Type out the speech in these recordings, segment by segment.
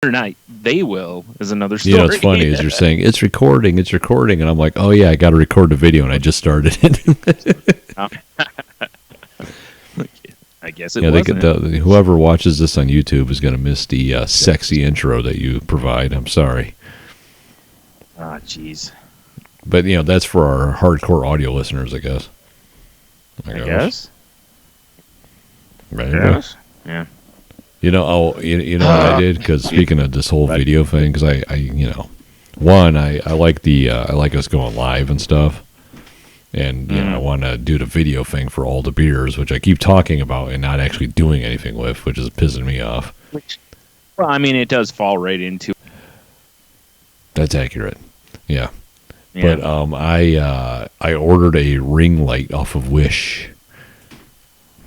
or not they will is another story. You know, what's funny is you're saying it's recording, and I'm like, oh yeah, I got to record the video, and I just started it. I guess it wasn't. Whoever watches this on YouTube is going to miss the sexy intro that you provide. I'm sorry. Ah, jeez. But you know, that's for our hardcore audio listeners, I guess. I guess. Right. Yes. Yeah. You know, you know what I did? Because speaking of this whole video thing, because I you know, one, I like I like us going live and stuff, and you know, I want to do the video thing for all the beers, which I keep talking about and not actually doing anything with, which is pissing me off. Well, I mean, it does fall right into. That's accurate. Yeah. But I ordered a ring light off of Wish.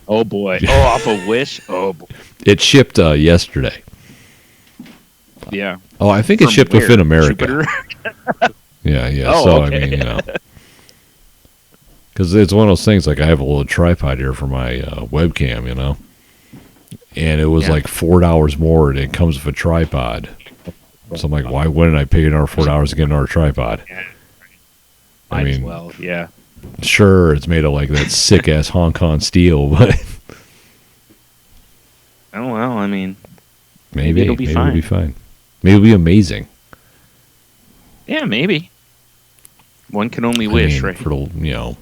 Oh boy! Oh, off of Wish. Oh boy! It shipped yesterday. Yeah. Oh, I think it shipped within America. Yeah. Oh, so okay. I mean, you know, because it's one of those things. Like I have a little tripod here for my webcam, you know, and it was like $4 more, and it comes with a tripod. So I'm like, why wouldn't I pay another $4 to get another tripod? Yeah. I mean, well, yeah. Sure, it's made of like that sick ass Hong Kong steel, but oh well, I mean, maybe it'll be fine. It'll be fine. Maybe it'll be amazing. Yeah, maybe. One can only wish, right? For the, you know,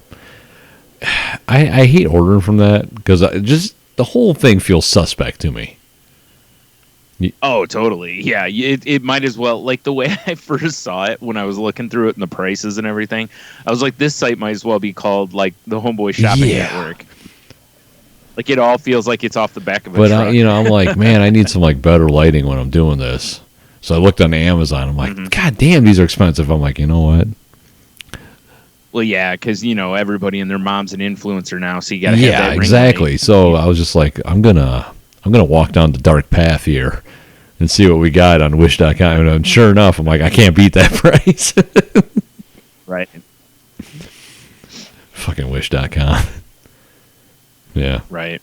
I hate ordering from that because just the whole thing feels suspect to me. Oh, totally. Yeah, it might as well. Like the way I first saw it when I was looking through it and the prices and everything, I was like, this site might as well be called like the Homeboy Shopping Network. Like it all feels like it's off the back of a truck. You know, I'm like, man, I need some like better lighting when I'm doing this. So I looked on Amazon. I'm like, God damn, these are expensive. I'm like, you know what? Well, yeah, because you know everybody and their mom's an influencer now, so you got to have that ring exactly. light. So I was just like, I'm gonna walk down the dark path here and see what we got on Wish.com. And sure enough, I'm like, I can't beat that price. Right. Fucking Wish.com. Yeah. Right.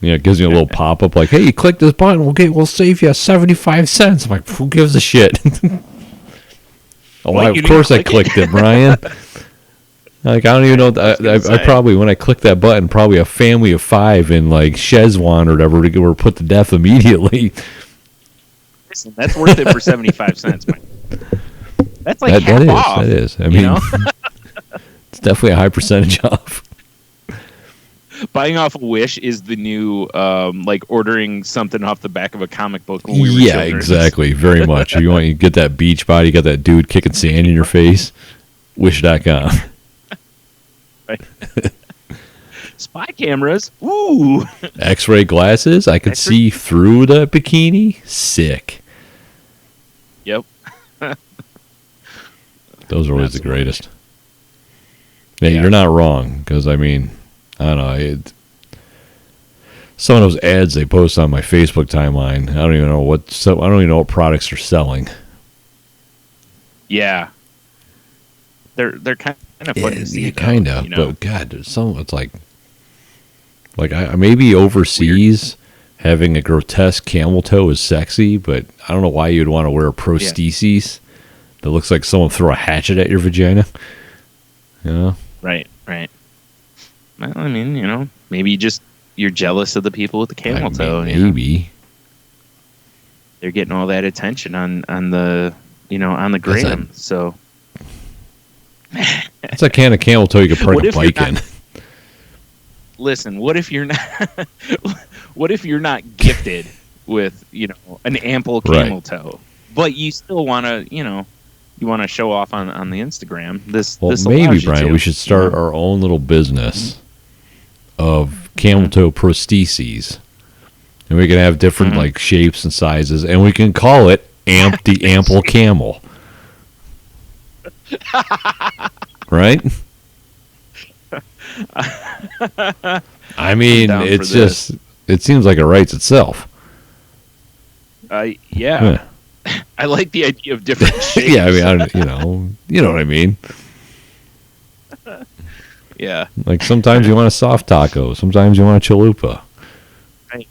Yeah, it gives me a little pop up like, hey, you click this button, we'll save you 75 cents. I'm like, who gives a shit? Of course I clicked it, Brian. Like, I don't even know. I probably, when I clicked that button, probably a family of 5 in like Szechuan or whatever were put to death immediately. Listen, that's worth it for 75 cents, man. That's like half off. That is. I mean, it's definitely a high percentage off. Buying off a Wish is the new, like ordering something off the back of a comic book when we were children. Exactly. Very much. If you get that beach body, you got that dude kicking sand in your face, Wish.com. Right. Spy cameras. Ooh. X-ray glasses. I could see through the bikini. Sick. Yep. Those are always the greatest. Yeah, you're not wrong. Because, I mean, I don't know. Some of those ads they post on my Facebook timeline, I don't even know what products they're selling. Yeah. They're kind of funny to see. Yeah, kind of. You know? But God, there's some. It's like I maybe overseas having a grotesque camel toe is sexy, but I don't know why you'd want to wear a prosthesis that looks like someone threw a hatchet at your vagina. You know? Right. Well, I mean, you know, maybe you're jealous of the people with the camel toe. Maybe. You know? They're getting all that attention on the gram. So it's a can of camel toe you could park a bike in. Listen, what if you're not gifted with, you know, an ample camel toe, but you still want to, you know, you want to show off on the Instagram. This maybe, Brian, we should start our own little business of camel toe prostheses, and we can have different like shapes and sizes, and we can call it the Ample Camel. Right? I mean, it's just, it seems like it writes itself. Yeah. I like the idea of different shapes. Yeah, I mean, you know what I mean. Yeah. Like sometimes you want a soft taco, sometimes you want a chalupa. Right.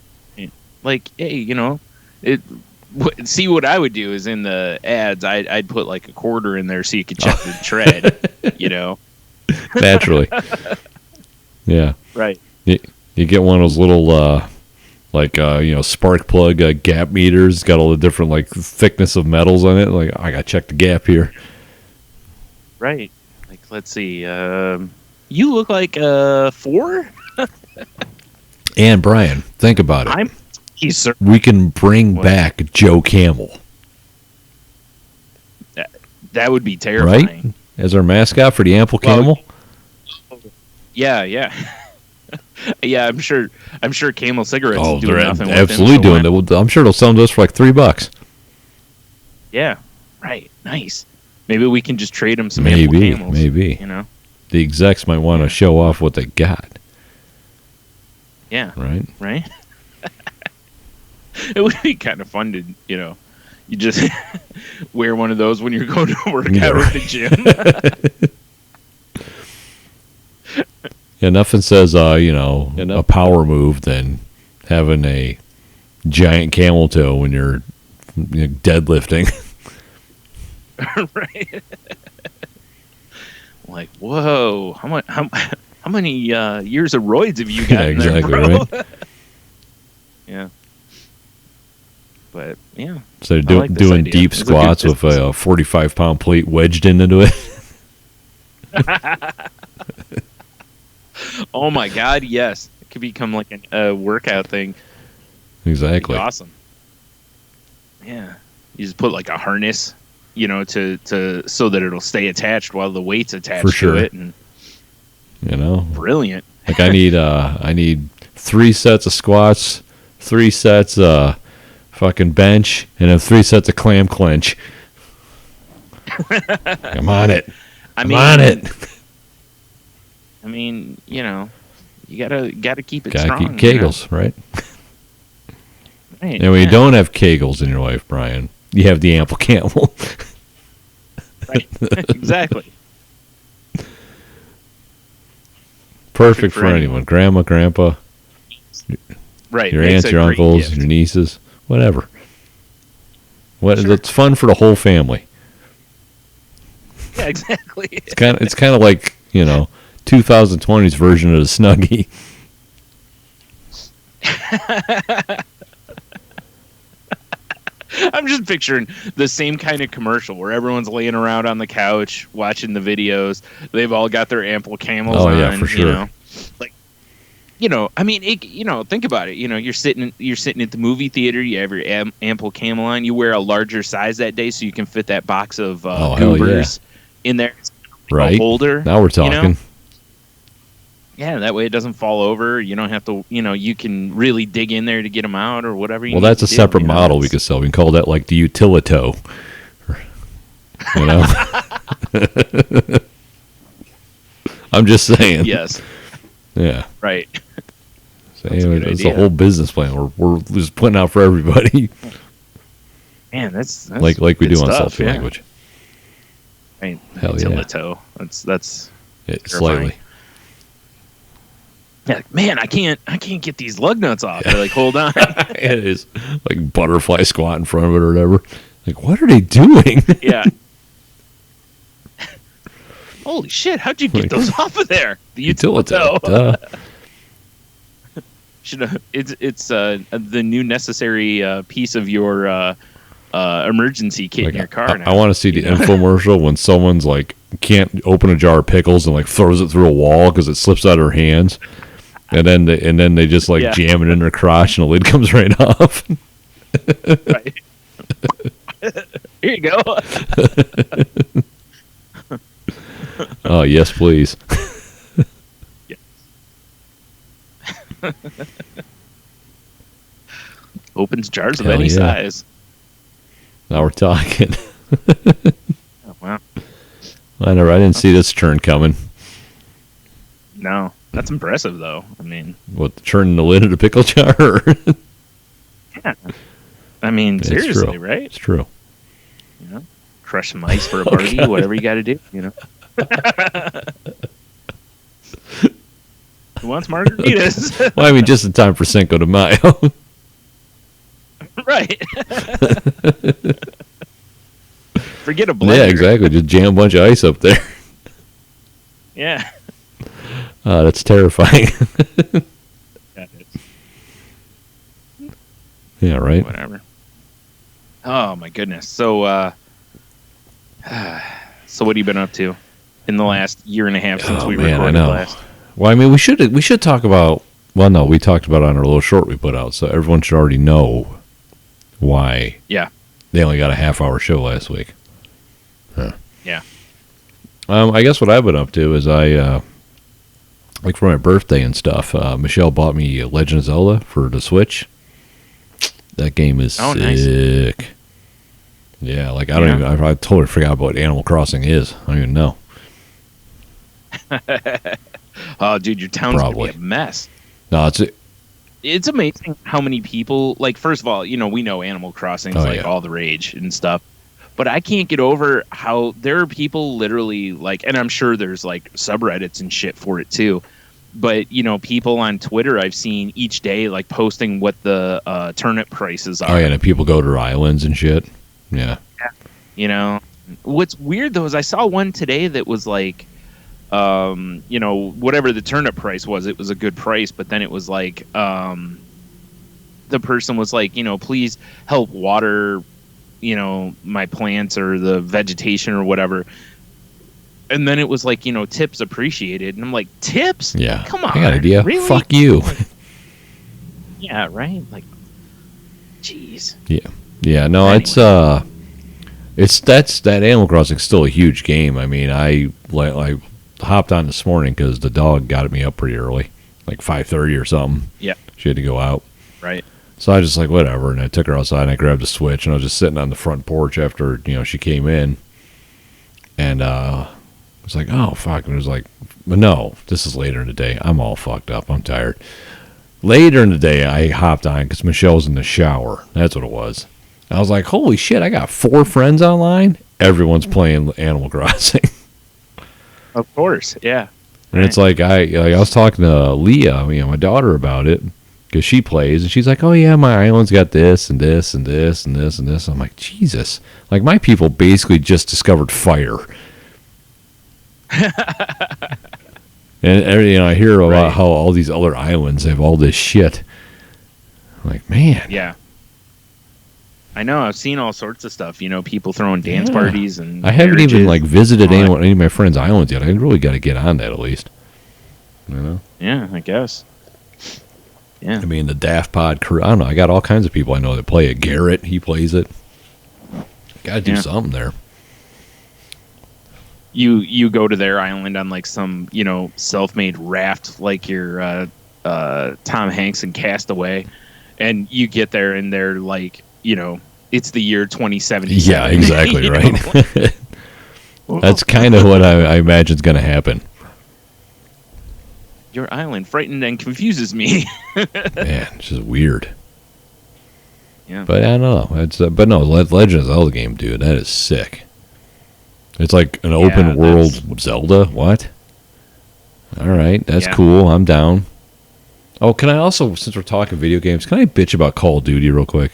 Like, hey, you know, See, what I would do is in the ads, I'd put like a quarter in there so you could check the tread. Naturally. Yeah. Right. You get one of those little spark plug gap meters. Got all the different like thickness of metals on it. Like, I gotta check the gap here. Right. Like, let's see. You look like 4. And Brian, think about it. He's we can bring back Joe Camel. That would be terrifying. Right? As our mascot for the Ample Camel? Yeah. Yeah, I'm sure Camel cigarettes is doing nothing with absolutely doing that. I'm sure they'll sell them to us for like $3. Yeah. Right. Nice. Maybe we can just trade them some Ample Camels. Maybe. The execs might want to show off what they got. Yeah. Right? It would be kind of fun to, you just wear one of those when you're going to work out at the gym. Yeah, nothing says, a power move than having a giant camel toe when you're deadlifting. Right. Like, whoa, how many years of roids have you got? Yeah, exactly, there, bro? right? Yeah. But yeah. So they're doing deep squats with a 45-pound plate wedged into it. Oh my God! Yes, it could become like a workout thing. Exactly. Awesome. Yeah, you just put like a harness, to so that it'll stay attached while the weight's attached to it, and Like brilliant. I need 3 sets of squats, 3 sets fucking bench, and then 3 sets of clam clench. I'm on it. I'm on it. I mean, you gotta keep it gotta strong. Keep Kegels, right? Right. And when you don't have Kegels in your life, Brian, you have the Ample Camel. Right. Exactly. Perfect for anyone. Grandma, grandpa, right? Your aunts, your uncles, your nieces, whatever. It's fun for the whole family. Yeah, exactly. It's kind of like 2020's version of the Snuggie. I'm just picturing the same kind of commercial where everyone's laying around on the couch watching the videos. They've all got their Ample Camels on. Oh yeah, for sure. I mean, think about it. You're sitting at the movie theater. You have your Ample Camel on. You wear a larger size that day so you can fit that box of goobers in there. Right. A holder. Now we're talking. Yeah, that way it doesn't fall over. You don't have to, you can really dig in there to get them out or whatever you need that's to a separate model we could sell. We can call that like the Utilito. I'm just saying. Yes. Yeah. Right. So it's a whole business plan. We're just putting out for everybody. Man, that's like we do on Salty Language. Right. Hell Utilito. Yeah. That's slightly. Yeah, man, I can't get these lug nuts off. They're like, hold on. It is like butterfly squat in front of it or whatever. Like, what are they doing? Yeah. Holy shit! How'd you get those off of there? The Utilito. It's the new necessary piece of your emergency kit in your car now. I want to see the infomercial when someone's like can't open a jar of pickles and like throws it through a wall because it slips out of her hands, and then they just like jam it in their crotch and the lid comes right off. Right. Here you go. Oh yes, please. Yes. Opens jars of any size. Now we're talking. Oh, wow. I didn't see this turn coming. No, that's impressive though. I mean, what, turning the lid of the pickle jar? Yeah. I mean, seriously, right? It's true. Crush some ice for a party, whatever you got to do. Who wants margaritas? Well, I mean, just in time for Cinco de Mayo. Right. Forget a blender. Yeah, exactly. Just jam a bunch of ice up there. Yeah. That's terrifying. Yeah, right. Whatever. Oh my goodness. So, so what have you been up to in the last year and a half since we recorded last? Well, I mean, we should talk about. Well, no, we talked about it on our little short we put out, so everyone should already know why. Yeah. They only got a half-hour show last week. Huh. Yeah. I guess what I've been up to is like for my birthday and stuff. Michelle bought me Legend of Zelda for the Switch. That game is sick. Nice. Yeah, like I don't even. I totally forgot what Animal Crossing is. I don't even know. Oh, dude, your town's gonna be a mess. No, it's amazing how many people. Like, first of all, we know Animal Crossing's all the rage and stuff, but I can't get over how there are people literally like, and I'm sure there's like subreddits and shit for it too. But, people on Twitter I've seen each day, like, posting what the turnip prices are. Oh, yeah, and people go to islands and shit. Yeah. What's weird, though, is I saw one today that was like, whatever the turnip price was, it was a good price. But then it was like, the person was like, please help water, my plants or the vegetation or whatever. And then it was like, tips appreciated. And I'm like, tips? Yeah. Come on. I got an idea. Really? Fuck you. Yeah, right? Like, jeez. Yeah. Yeah, no, anyway. That Animal Crossing is still a huge game. I mean, I hopped on this morning because the dog got me up pretty early, like 5:30 or something. Yeah. She had to go out. Right. So I just like, whatever. And I took her outside and I grabbed the Switch and I was just sitting on the front porch after, she came in. And, it's like, oh, fuck. And it was like, but no, this is later in the day. I'm all fucked up. I'm tired. Later in the day, I hopped on because Michelle was in the shower. That's what it was. I was like, holy shit, I got 4 friends online. Everyone's playing Animal Crossing. Of course, yeah. And it's like, I was talking to Leah, my daughter, about it because she plays. And she's like, oh, yeah, my island's got this and this and this and this and this. I'm like, Jesus. Like, my people basically just discovered fire. And I hear about how all these other islands have all this shit. I'm like, man. Yeah. I know. I've seen all sorts of stuff. People throwing dance parties and I haven't even visited any of my friends' islands yet. I really got to get on that at least. Yeah, I guess. Yeah. I mean, the Daft Pod crew. I don't know. I got all kinds of people I know that play it. Garrett, he plays it. Got to do something there. You go to their island on like some self-made raft like your Tom Hanks in Castaway, and you get there and they're like it's the year 2077. Yeah, exactly right. That's kind of what I imagine is going to happen. Your island frightened and confuses me. Man, it's just weird. Yeah, but I don't know. But no, Legend of Zelda game, dude, that is sick. It's like an open world Zelda. What? All right, that's cool. I'm down. Oh, can I also, since we're talking video games, can I bitch about Call of Duty real quick?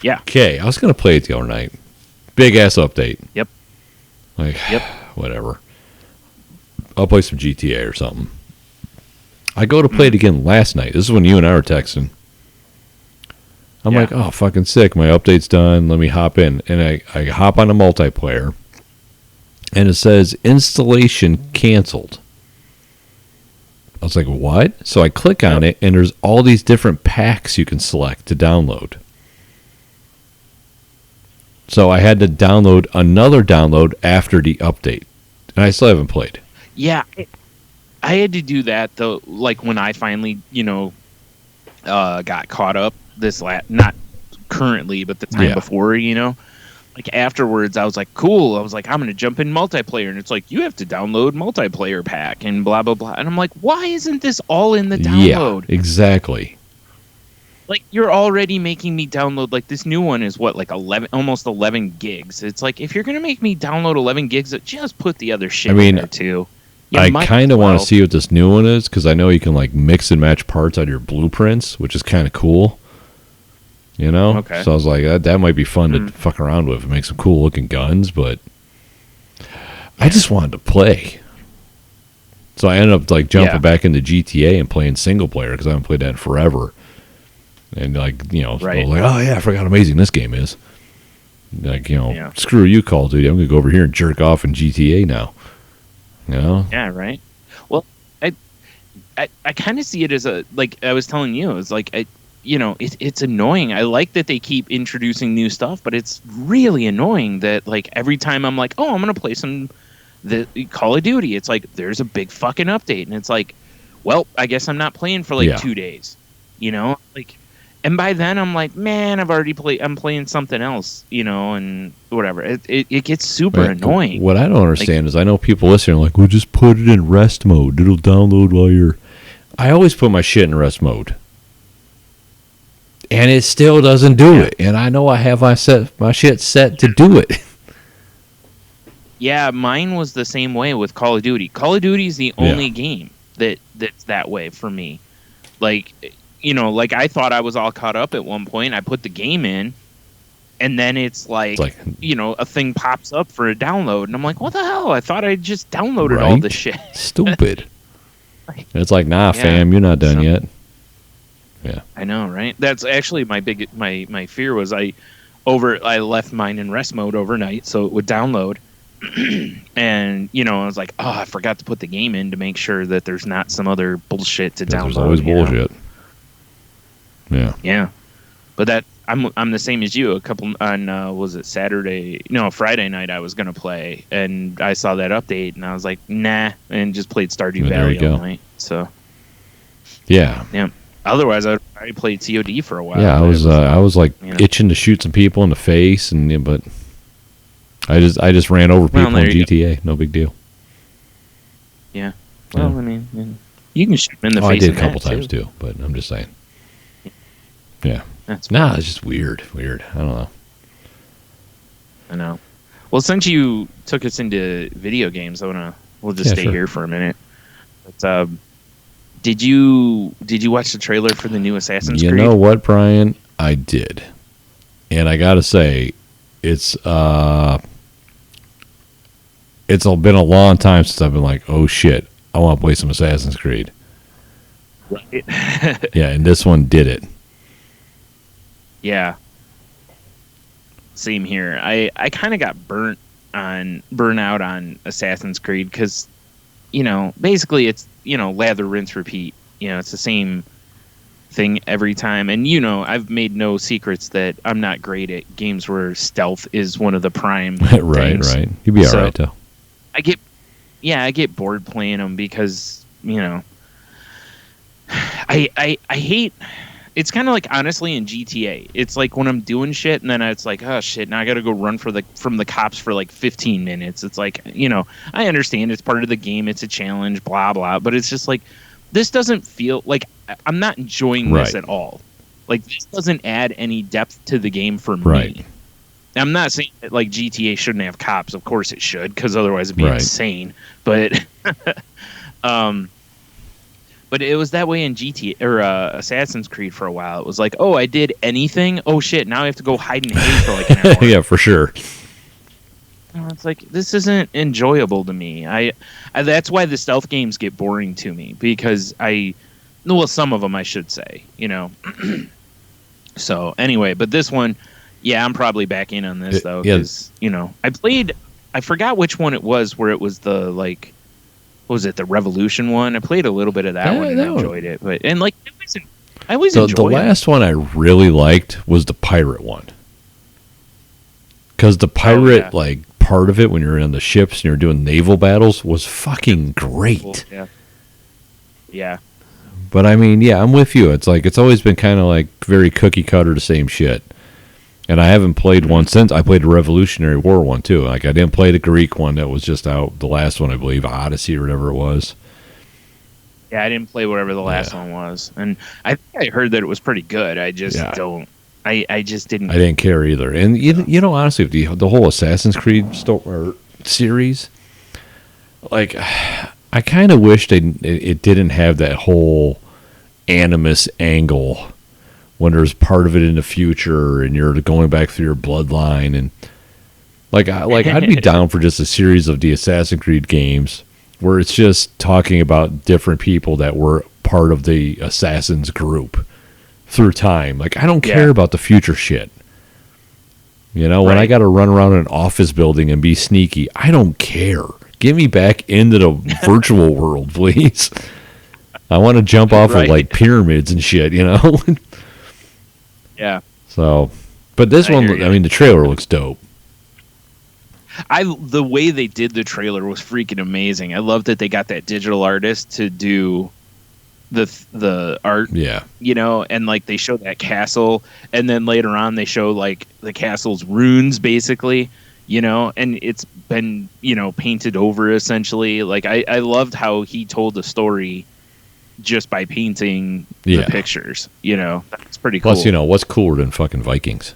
Yeah. Okay, I was going to play it the other night. Big ass update. Yep. Whatever. I'll play some GTA or something. I go to play it again last night. This is when you and I were texting. I'm like, oh, fucking sick. My update's done. Let me hop in. And I hop on a multiplayer. And it says, installation canceled. I was like, what? So I click on it, and there's all these different packs you can select to download. So I had to download another download after the update. And I still haven't played. Yeah. I had to do that, though, like when I finally, got caught up not currently, but the time before, like afterwards, I was like, cool. I was like, I'm going to jump in multiplayer. And it's like, you have to download multiplayer pack and blah, blah, blah. And I'm like, why isn't this all in the download? Yeah, exactly. Like, you're already making me download, like, this new one is what, like 11, almost 11 gigs. It's like, if you're going to make me download 11 gigs, just put the other shit in there, too. I kind of want to see what this new one is, because I know you can, like, mix and match parts out of your blueprints, which is kind of cool. You know? Okay. So I was like, that might be fun to fuck around with and make some cool looking guns, but I just wanted to play. So I ended up like jumping back into GTA and playing single player because I haven't played that in forever. And like, you know, I was like, oh yeah, I forgot how amazing this game is. Like, you know, screw you, Call of Duty. I'm gonna go over here and jerk off in GTA now. You know? Yeah, right. Well, I kind of see it as a, like I was telling you, it's like it's annoying. I like that they keep introducing new stuff, but it's really annoying that like every time I'm like, oh, I'm gonna play the Call of Duty, it's like there's a big fucking update, and it's like, well, I guess I'm not playing for like 2 days, you know, like. And by then I'm like, man, I'm playing something else, you know, and whatever. It gets super annoying. What I don't understand is I know people listening are like, well, just put it in rest mode. It'll download while you're... I always put my shit in rest mode. And it still doesn't do it. And I know I have my shit set to do it. Yeah, mine was the same way with Call of Duty. Call of Duty is the only game that's that way for me. Like... You know, like I thought I was all caught up at one point. I put the game in, and then it's like you know, a thing pops up for a download, and I'm like, what the hell? I thought I just downloaded all this shit. Stupid. And it's like, nah, fam, you're not done yet. Yeah, I know, right? That's actually my fear was I left mine in rest mode overnight, so it would download. And you know, I was like, oh, I forgot to put the game in to make sure that there's not some other bullshit to download. There's always bullshit. Yeah. Yeah. But that I'm the same as you. A couple on was it Friday night I was gonna play, and I saw that update and I was like, nah, and just played Stardew Valley all night. So yeah. Otherwise I played COD for a while. Yeah, I was like itching to shoot some people in the face, but I just ran over people in GTA. No big deal. Yeah. Well, I mean, you can shoot them in the face. I did a couple times too, but I'm just saying. Yeah. It's just weird. I don't know. I know. Well, since you took us into video games, we'll just stay here for a minute. But, did you watch the trailer for the new Assassin's Creed? You know what, Brian? I did. And I got to say, it's been a long time since I've been like, oh shit, I want to play some Assassin's Creed. Right. Yeah, and this one did it. Yeah. Same here. I kind of got burnt out on Assassin's Creed because, you know, basically it's, you know, lather, rinse, repeat. You know, it's the same thing every time. And, you know, I've made no secrets that I'm not great at games where stealth is one of the prime things. Right. You'd be all right, though. I get bored playing them because, you know, I hate... It's kind of like, honestly, in GTA. It's like when I'm doing shit, and then it's like, oh, shit, now I got to go run from the cops for, like, 15 minutes. It's like, you know, I understand it's part of the game. It's a challenge, blah, blah. But it's just like, this doesn't feel like I'm not enjoying this at all. Like, this doesn't add any depth to the game for me. Right. I'm not saying that, like, GTA shouldn't have cops. Of course it should, because otherwise it'd be insane. But... But it was that way in GTA or Assassin's Creed for a while. It was like, oh, I did anything. Oh shit! Now I have to go hide in hay for like an hour. Yeah, for sure. It's like this isn't enjoyable to me. I that's why the stealth games get boring to me because some of them I should say, you know. So anyway, but this one, yeah, I'm probably back in on this though because you know I forgot which one it was where it was the like. What was it, the Revolution one? I played a little bit of that one and I enjoyed it. But I always enjoyed it. The last one I really liked was the pirate one. Because the pirate like part of it when you're in the ships and you're doing naval battles was fucking great. Yeah. But I mean, yeah, I'm with you. It's like it's always been kind of like very cookie cutter, the same shit. And I haven't played one since. I played the Revolutionary War one, too. Like, I didn't play the Greek one that was just out, the last one, I believe, Odyssey or whatever it was. Yeah, I didn't play whatever the last one was. And I think I heard that it was pretty good. I just don't... I just didn't... I didn't care either. And, you know, honestly, the whole Assassin's Creed series, like, I kind of wished it didn't have that whole animus angle when there's part of it in the future and you're going back through your bloodline, and I'd be down for just a series of the Assassin's Creed games where it's just talking about different people that were part of the Assassins group through time. Like, I don't care about the future shit. You know, when I got to run around an office building and be sneaky, I don't care. Get me back into the virtual world, please. I want to jump off of like pyramids and shit, you know? Yeah. So, but this one, I mean, the trailer looks dope. The way they did the trailer was freaking amazing. I love that they got that digital artist to do the art, you know, and like they show that castle, and then later on they show like the castle's runes, basically, you know, and it's been, you know, painted over essentially. Like I loved how he told the story just by painting the pictures, you know. That's pretty cool. Plus, you know, what's cooler than fucking Vikings?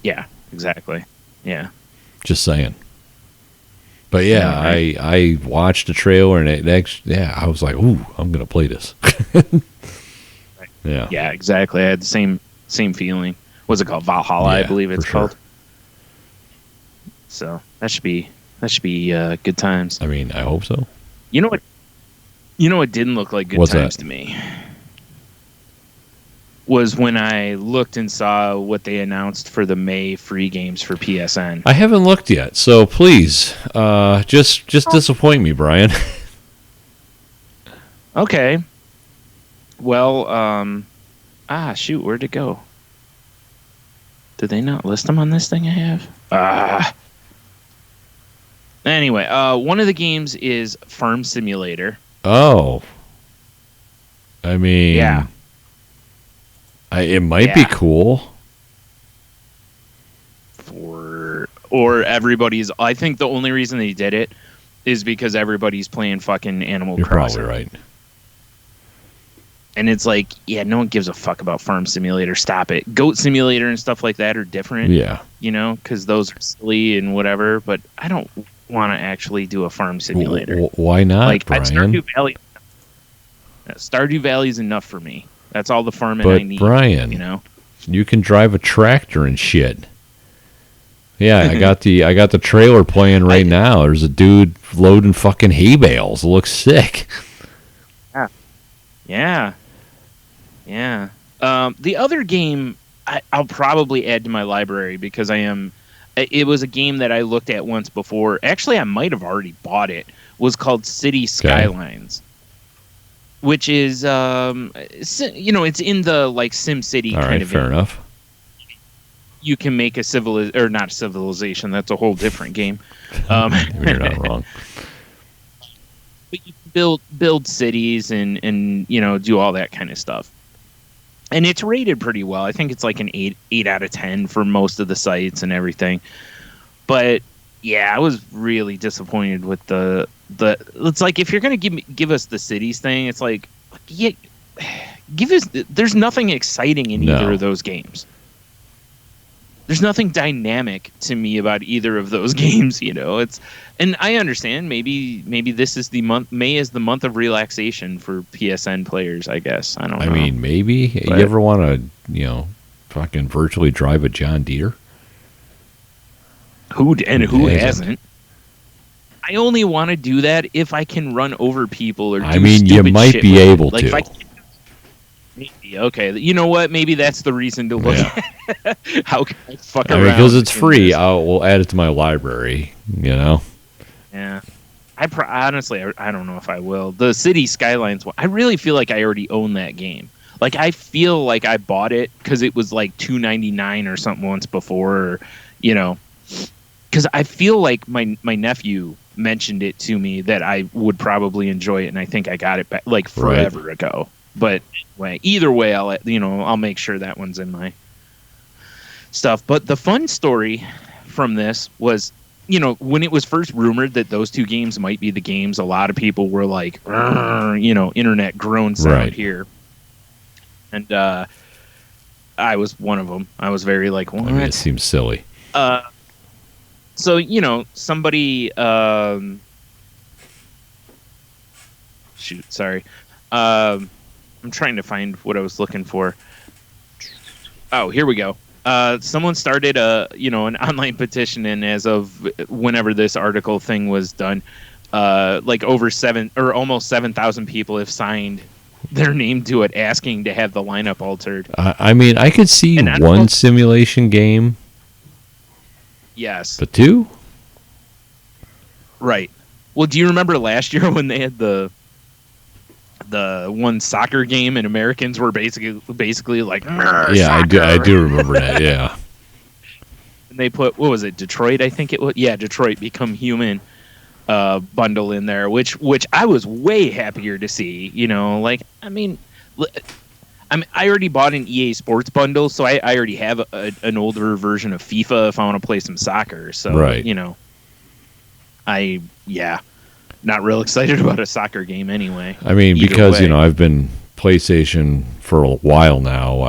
Yeah, exactly. Yeah, just saying. But yeah, I watched the trailer and I was like, ooh, I'm gonna play this. Yeah, exactly. I had the same feeling. What's it called? Valhalla, I believe it's called. So that should be good times. I mean, I hope so. You know what didn't look like good times to me was when I looked and saw what they announced for the May free games for PSN. I haven't looked yet, so please, just disappoint me, Brian. Okay. Well, shoot, where'd it go? Did they not list them on this thing I have? Anyway, one of the games is Farm Simulator. Oh. I mean... Yeah. It might be cool. Or everybody's... I think the only reason they did it is because everybody's playing fucking Animal Crossing. You're probably right. And it's like, yeah, no one gives a fuck about Farm Simulator. Stop it. Goat Simulator and stuff like that are different. Yeah. You know, because those are silly and whatever. But I don't want to actually do a Farm Simulator. Why not, like, Brian? Stardew Valley is enough for me. That's all the farming I need. But Brian, you know, you can drive a tractor and shit. Yeah, I got the trailer playing right now. There's a dude loading fucking hay bales. It looks sick. Yeah. The other game I'll probably add to my library because it was a game that I looked at once before. Actually, I might have already bought it. Was called City Skylines. Which is, it's in the like Sim City kind of. Fair enough. You can make a not civilization. That's a whole different game. You're not wrong. But you can build cities and do all that kind of stuff. And it's rated pretty well. I think it's like an 8 out of 10 for most of the sites and everything. But yeah, I was really disappointed with the. It's like if you're gonna give us the cities thing, it's like, yeah, give us. There's nothing exciting in either of those games. There's nothing dynamic to me about either of those games, you know. And I understand maybe this is the month. May is the month of relaxation for PSN players, I guess. I don't know. I mean, maybe you ever want to, fucking virtually drive a John Deere? Who hasn't? I only want to do that if I can run over people or do you might be able to. If I can, maybe, okay. You know what? Maybe that's the reason to look at how can I fuck around. Because it's free. We'll add it to my library, you know? Yeah. Honestly, I don't know if I will. The City Skylines one, I really feel like I already own that game. Like, I feel like I bought it because it was like $2.99 or something once before, or, because I feel like my nephew mentioned it to me that I would probably enjoy it, and I think I got it back like forever ago. But anyway, either way, I'll make sure that one's in my stuff. But the fun story from this was, when it was first rumored that those two games might be the games, a lot of people were like, internet groan sound here, and I was one of them. I was very like, what? It seems silly. So, somebody, I'm trying to find what I was looking for. Oh, here we go. Someone started an online petition, and as of whenever this article thing was done, like almost 7,000 people have signed their name to it, asking to have the lineup altered. I mean, I could see one simulation game. Yes. But two? Right. Well, do you remember last year when they had the one soccer game and Americans were basically like, yeah, soccer. I do remember that. Yeah. And they put, what was it, Detroit? I think it was. Yeah, Detroit Become Human bundle in there, which I was way happier to see. I already bought an EA Sports bundle, so I already have an older version of FIFA if I want to play some soccer. So right. Not real excited about a soccer game anyway. I mean, because I've been PlayStation for a while now.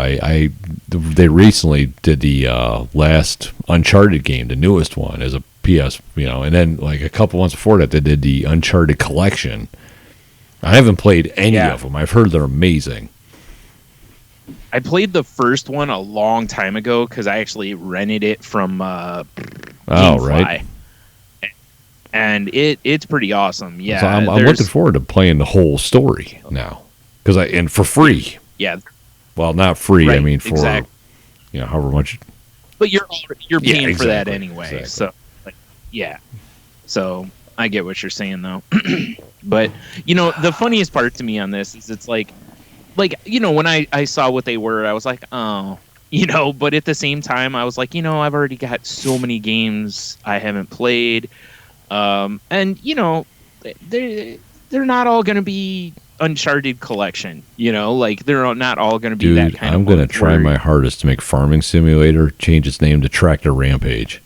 They recently did the last Uncharted game, the newest one, as a PS, and then like a couple months before that, they did the Uncharted collection. I haven't played any of them. I've heard they're amazing. I played the first one a long time ago because I actually rented it from GameFly. Right. And it's pretty awesome. Yeah, so I'm looking forward to playing the whole story now, and for free. Yeah. Well, not free. Right, I mean, for exactly. However much. But you're paying for that anyway. Exactly. So, So I get what you're saying though. But the funniest part to me on this is it's like when I saw what they were, I was like, oh. But at the same time, I was like, I've already got so many games I haven't played. And they're not all going to be Uncharted collection, they're not all going to be that kind of. I'm going to try my hardest to make Farming Simulator change its name to Tractor Rampage.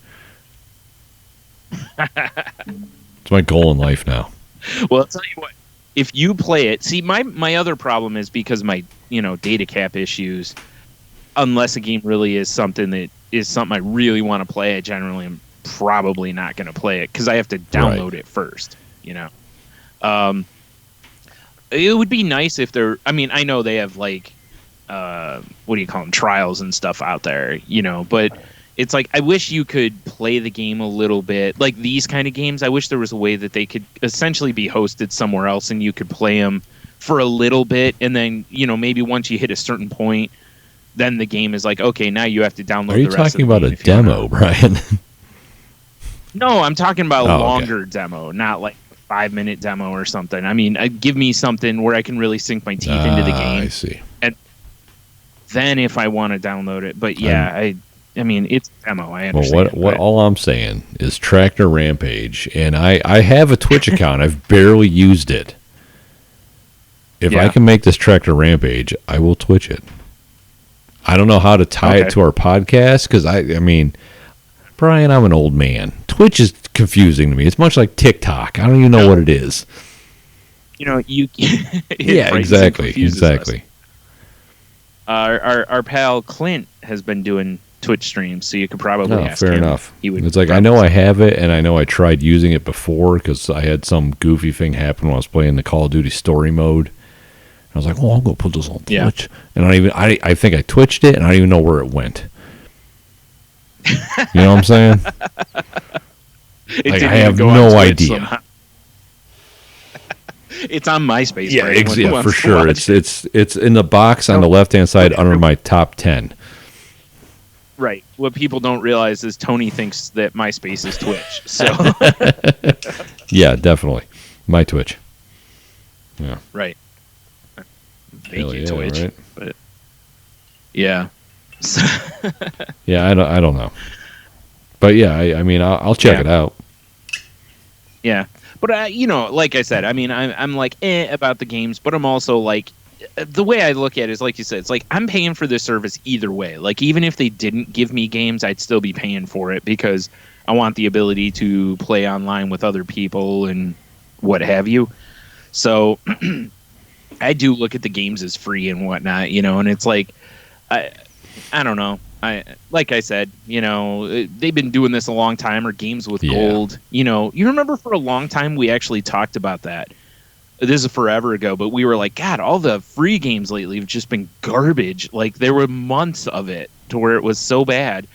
It's my goal in life now. Well, I'll tell you what, if you play it, see, my other problem is because my data cap issues. Unless a game really is something I really want to play, I generally am probably not going to play it because I have to download it first. It would be nice if I know they have like what do you call them, trials and stuff out there, but it's like I wish you could play the game a little bit, like these kind of games. I wish there was a way that they could essentially be hosted somewhere else and you could play them for a little bit, and then maybe once you hit a certain point, then the game is like, okay, now you have to download. Are you the rest talking of the about game a demo, Brian? No, I'm talking about a longer demo, not like a 5-minute demo or something. I mean, give me something where I can really sink my teeth into the game. I see. And then if I want to download it, but yeah, I mean, it's a demo. I understand. Well, all I'm saying is Tractor Rampage, and I have a Twitch account. I've barely used it. If I can make this Tractor Rampage, I will Twitch it. I don't know how to tie it to our podcast because I mean, Brian, I'm an old man. Twitch is confusing to me. It's much like TikTok. I don't even know what it is. Yeah, exactly. Our pal Clint has been doing Twitch streams, so you could probably ask him. Fair enough. It's like I know I have it, and I know I tried using it before because I had some goofy thing happen when I was playing the Call of Duty story mode. I was like, "Oh, I'm gonna put this on Twitch," and I think I twitched it, and I don't even know where it went. You know what I'm saying? I have no idea. It's on MySpace. Yeah, for sure. It's in the box on the left-hand side under my top 10. Right. What people don't realize is Tony thinks that MySpace is Twitch. So. Yeah, definitely. My Twitch. Yeah. Right. Thank you, Twitch. Right? But yeah. Yeah, I don't know. But yeah, I mean, I'll check it out. Yeah. But, like I said, I mean, I'm like, about the games, but I'm also like, the way I look at it is, like you said, it's like I'm paying for this service either way. Like, even if they didn't give me games, I'd still be paying for it because I want the ability to play online with other people and what have you. So I do look at the games as free and whatnot, and it's like, I don't know. Like I said, they've been doing this a long time, or games with gold. You remember for a long time we actually talked about that. this is forever ago, but we were like, God, all the free games lately have just been garbage. Like, there were months of it to where it was so bad.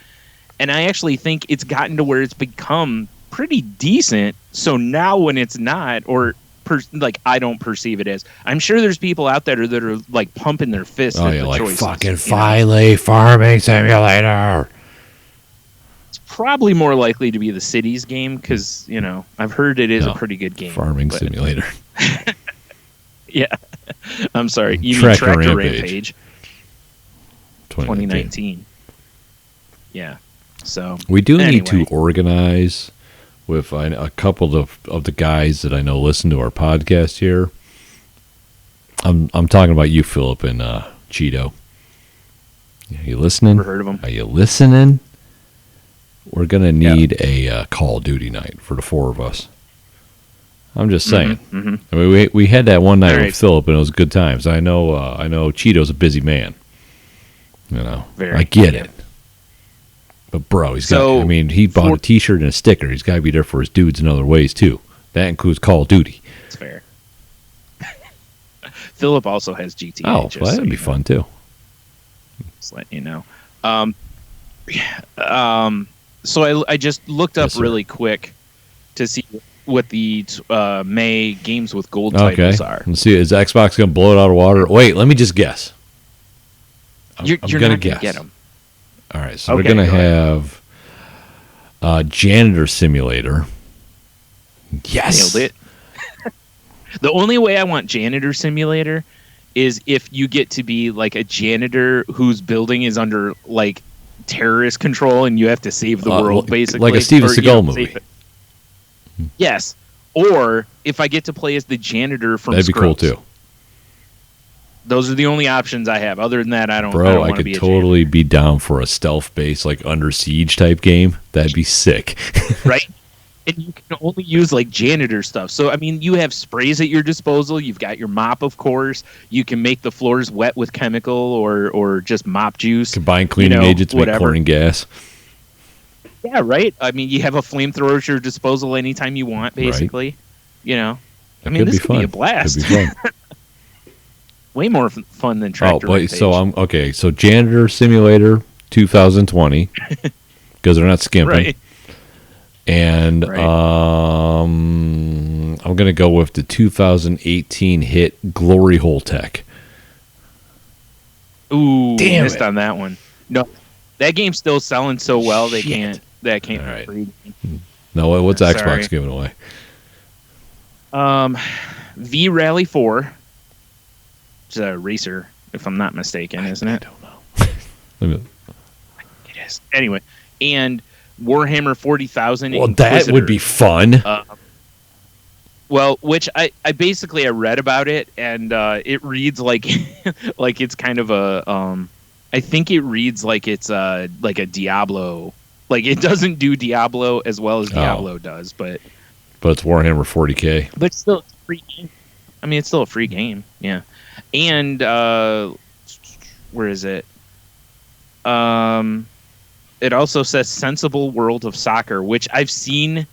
And I actually think it's gotten to where it's become pretty decent. So now when it's not, or like, I don't perceive it as, I'm sure there's people out there that are like pumping their fists at the like choices, fucking Filey Farming Simulator. It's probably more likely to be the Cities game because, you know, I've heard it is a pretty good game. Farming Simulator. Yeah. I'm sorry. You mean Tractor Rampage. 2019. Yeah. So we do need to organize with a couple of the guys that I know listen to our podcast here. I'm talking about you, Philip, and Cheeto. Are you listening? Never heard of them. Are you listening? We're gonna need a Call of Duty night for the four of us. I'm just saying. Mm-hmm. I mean, we had that one night with Philip, and it was good times. I know Cheeto's a busy man. You know, I get it. But bro, he bought a T-shirt and a sticker. He's got to be there for his dudes in other ways too. That includes Call of Duty. That's fair. Philip also has GTA. Oh, well, that'd be fun too. Just letting you know. So I just looked up really quick to see what the May Games with Gold titles are. Let's see, is Xbox going to blow it out of water? Wait, let me just guess. You're going to get them. All right, so we're going to have Janitor Simulator. Yes. Nailed it. The only way I want Janitor Simulator is if you get to be like a janitor whose building is under like terrorist control and you have to save the world, basically. Like a Steven Seagal movie. Yes. Or if I get to play as the janitor from That'd be Scrubs. cool, too. Those are the only options I have. Other than that, I don't. Bro, I could totally be down for a stealth-based, like Under Siege type game. That'd be sick, right? And you can only use like janitor stuff. So I mean, you have sprays at your disposal. You've got your mop, of course. You can make the floors wet with chemical or just mop juice. Combine cleaning agents, make chlorine gas. Yeah, right. I mean, you have a flamethrower at your disposal anytime you want, basically. Right. You know, I mean, this could be a blast. Could be fun. Way more fun than Tractor Rampage. So Janitor Simulator 2020 because they're not skimping. Right. And I'm going to go with the 2018 hit Glory Hole Tech. Ooh, missed on that one. No, that game's still selling so well they can't. That can't be free. No, what's Xbox giving away? V Rally 4. It's a racer, if I'm not mistaken, isn't it? I don't know. It is. Anyway, and Warhammer 40,000. Well, that would be fun. Which I basically I read about it, and it reads like like it's kind of a I think it reads like it's like a Diablo. Like it doesn't do Diablo as well as Diablo does, but it's Warhammer 40K. But still, it's a free game. I mean, it's still a free game. Yeah. And where is it? It also says Sensible World of Soccer, which I've seen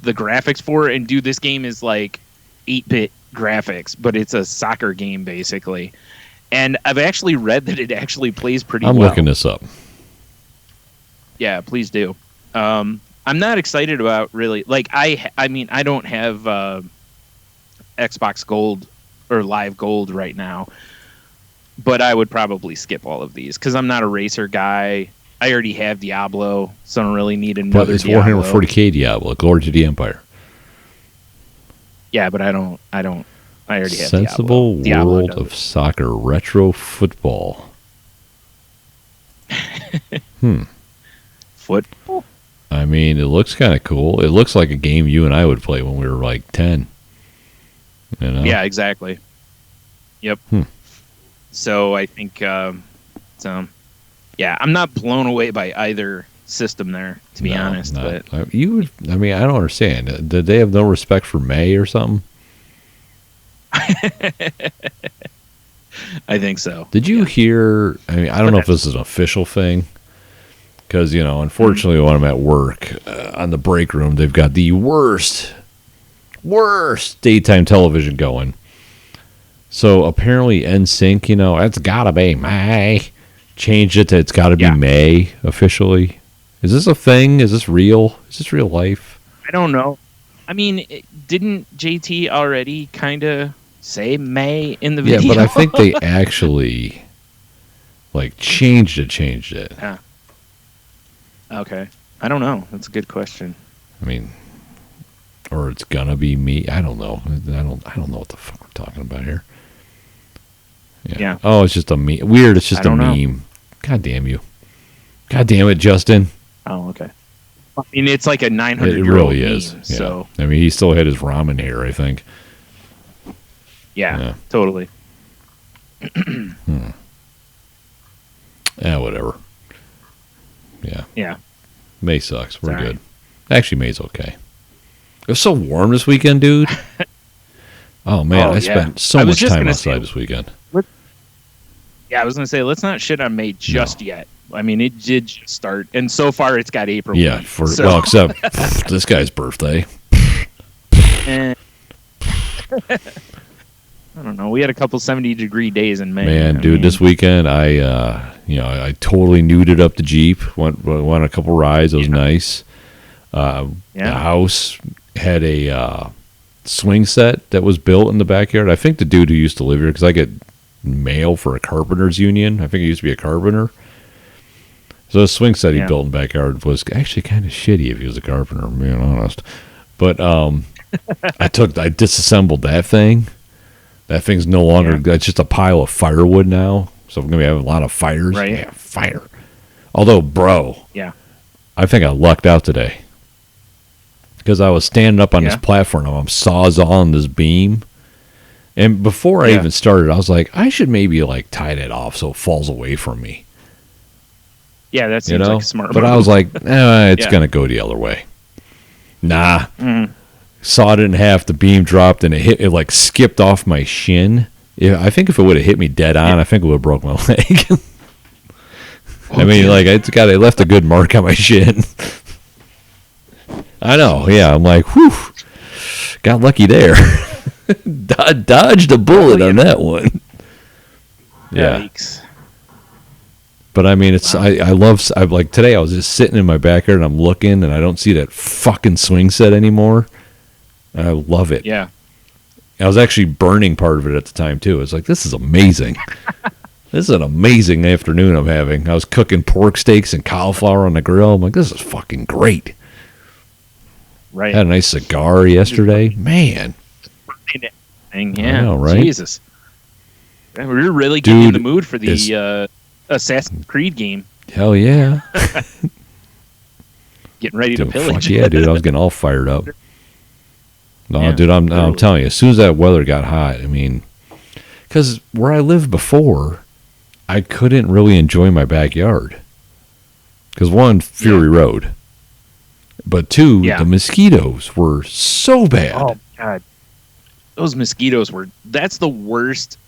the graphics for, and dude, this game is like 8-bit graphics, but it's a soccer game basically. And I've actually read that it actually plays pretty well. I'm looking this up. Yeah, please do. I'm not excited about really. Like I mean, I don't have Xbox Gold or Live Gold right now, but I would probably skip all of these because I'm not a racer guy. I already have Diablo, so I don't really need another. But it's Diablo. Warhammer 40K Diablo, Glory to the Empire. Yeah, but I don't. I already have Sensible Diablo. World of Soccer Retro Football. Football. I mean, it looks kind of cool. It looks like a game you and I would play when we were like 10. You know? Yeah, exactly. Yep. So I think, yeah, I'm not blown away by either system there, to be honest. But I mean, I don't understand. Did they have no respect for May or something? I think so. Did you hear? I mean, I don't know if this is an official thing. Because, you know, unfortunately, when I'm at work, on the break room, they've got the worst worst daytime television going. So apparently NSYNC, it's gotta be May. Changed it to it's gotta be May officially. Is this a thing? Is this real? Is this real life? I don't know. I mean, didn't JT already kind of say May in the video? Yeah, but I think they actually changed it. Yeah. Okay. I don't know. That's a good question. I mean, or it's gonna be me. I don't know. I don't know what the fuck we're talking about here. Yeah. Oh, it's just a meme. Weird. It's just a meme. God damn you. God damn it, Justin. Oh, okay. I mean, it's like a 900-year-old It really is. meme, Yeah. So. I mean, he still had his ramen hair, I think. Yeah. Totally. Yeah, whatever. Yeah. Yeah. May sucks. We're good. Actually, May's okay. It was so warm this weekend, dude. Oh, man. I spent so much time outside this weekend. Yeah, I was going to say, let's not shit on May just yet. I mean, it did just start. And so far, it's got April. Yeah. Well, except this guy's birthday. I don't know. We had a couple 70-degree days in May. Man, dude, this weekend I totally nuded up the Jeep. Went a couple rides. It was nice. The house had a swing set that was built in the backyard. I think the dude who used to live here, because I get mail for a carpenters union. I think he used to be a carpenter. So the swing set he built in the backyard was actually kind of shitty if he was a carpenter, being honest. But I disassembled that thing. That thing's no longer, that's just a pile of firewood now. So I'm going to be having a lot of fires. Right. Yeah, fire. Although, bro, I think I lucked out today. Because I was standing up on this platform and I'm sawzalling this beam. And before I even started, I was like, I should maybe tie that off so it falls away from me. Yeah, that seems like a smart move. But I was like, it's going to go the other way. Nah. Sawed it in half, the beam dropped, and it skipped off my shin. I think if it would have hit me dead on, I think it would have broke my leg. I mean, it left a good mark on my shin. I know, yeah. I'm like, whew, got lucky there. Dodged a bullet on that one. Yeah. Yikes. But I mean, I'm like today I was just sitting in my backyard and I'm looking and I don't see that fucking swing set anymore. And I love it. Yeah. I was actually burning part of it at the time too. It's like, this is amazing. This is an amazing afternoon I'm having. I was cooking pork steaks and cauliflower on the grill. I'm like, this is fucking great. Right. Had a nice cigar yesterday. Man. Yeah. I know, right? Jesus. We're really getting in the mood for the Assassin's Creed game. Hell yeah. Getting ready to pillage. Fuck yeah, dude. I was getting all fired up. No, dude, I'm telling you, as soon as that weather got hot, I mean, because where I lived before, I couldn't really enjoy my backyard. Because one, Fury Road. But two, the mosquitoes were so bad. Oh, God. Those mosquitoes that's the worst,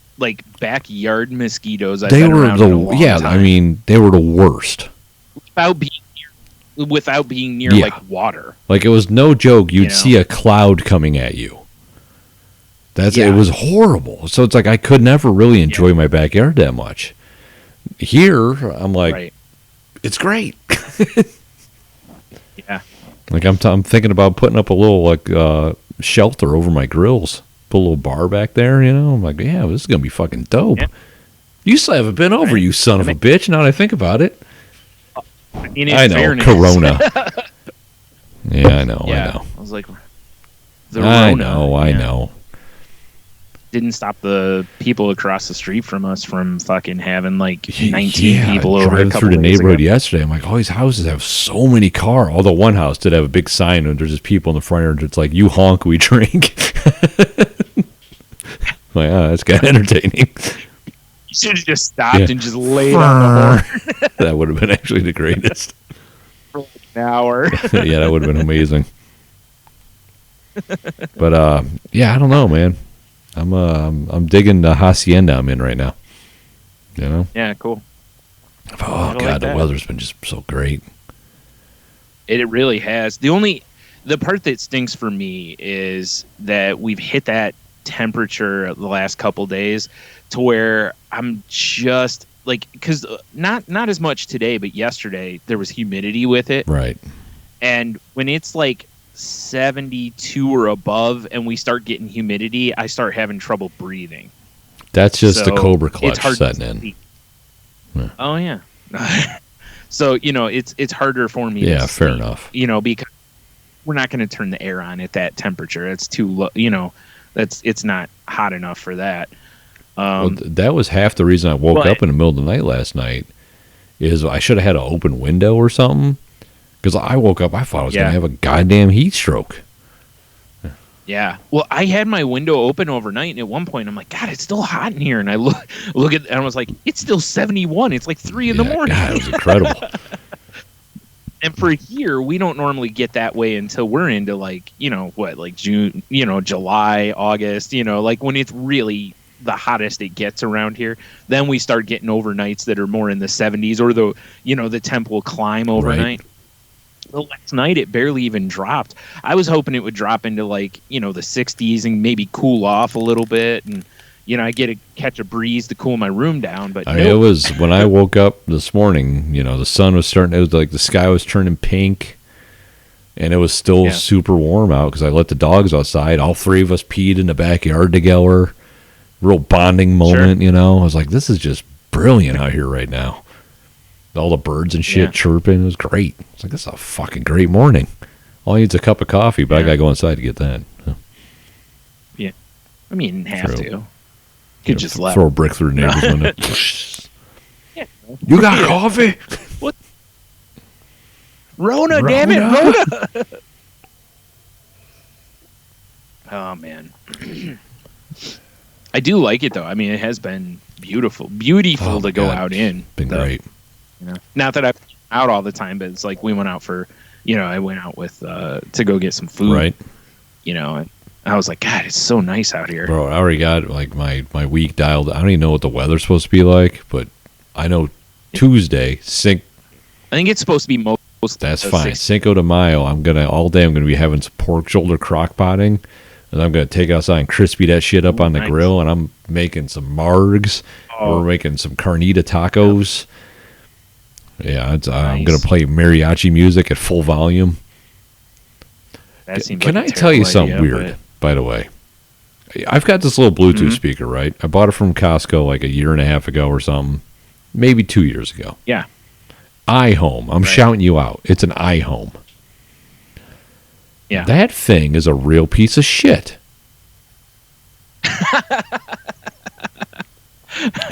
backyard mosquitoes I've been around in a long time. I mean, they were the worst. Without being near water. It was no joke. You'd see a cloud coming at you. It was horrible. So it's I could never really enjoy my backyard that much. Here, I'm like, it's great. Yeah. I'm thinking about putting up a little shelter over my grills. Put a little bar back there, I'm like, yeah, this is gonna be fucking dope. Yeah. You still haven't been over, you son of a bitch. Now that I think about it. I know, fairness. Corona. Yeah, I know. I was like, I know. Didn't stop the people across the street from us from fucking having 19 people over. Driving through the neighborhood yesterday, I'm like, all these houses have so many cars. Although one house did have a big sign and there's just people in the front yard. It's like, you honk, we drink. I'm like, that's kind of entertaining. You should have just stopped and just laid on the horn. That would have been actually the greatest. For an hour. Yeah, that would have been amazing. But I don't know, man. I'm digging the hacienda I'm in right now. Yeah, cool. Oh God, the weather's been just so great. It really has. The only the part that stinks for me is that we've hit that temperature the last couple days to where I'm just like, because not as much today, but yesterday there was humidity with it. Right. And when it's like 72 or above and we start getting humidity, I start having trouble breathing. That's just the Cobra clutch setting in. Yeah. Oh, yeah. So, it's harder for me to fair sleep, enough. Because we're not going to turn the air on at that temperature. It's too low, it's not hot enough for that. That was half the reason I woke up in the middle of the night last night, is I should have had an open window or something. Because I woke up, I thought I was going to have a goddamn heat stroke. Yeah. Well, I had my window open overnight, and at one point I'm like, God, it's still hot in here. And I look at it, and I was like, it's still 71. It's like 3 in the morning. God, it was incredible. And for here, we don't normally get that way until we're into like June, July, August, like when it's really the hottest it gets around here. Then we start getting overnights that are more in the 70s, or the temp will climb overnight. Right. Well, last night it barely even dropped. I was hoping it would drop into the 60s and maybe cool off a little bit, and I catch a breeze to cool my room down. But it was when I woke up this morning. The sun was starting. It was like the sky was turning pink, and it was still super warm out because I let the dogs outside. All 3 of us peed in the backyard together. Real bonding moment. Sure. I was like, this is just brilliant out here right now. All the birds and shit chirping. It was great. It's like, this is a fucking great morning. All I need is a cup of coffee, but I got to go inside to get that. Yeah. I mean, have to. You could just throw a brick through the neighbor's window. You got coffee? What? Rona, damn it, Rona. Oh, man. I do like it, though. I mean, it has been beautiful to go out in. Been great. Not that I'm out all the time, but it's like we went out for, I went out with to go get some food. Right. And I was like, God, it's so nice out here. Bro, I already got like my week dialed. I don't even know what the weather's supposed to be like, but I know Tuesday, I think it's supposed to be most. That's fine. Cinco de Mayo, all day I'm gonna be having some pork shoulder crock potting, and I'm gonna take outside and crispy that shit up on the grill, and I'm making some margs. We're making some carnita tacos. Yeah, I'm going to play mariachi music at full volume. Can I tell you something weird, by the way? I've got this little Bluetooth speaker, right? I bought it from Costco like a year and a half ago or something. Maybe 2 years ago. Yeah. iHome. I'm shouting you out. It's an iHome. Yeah. That thing is a real piece of shit.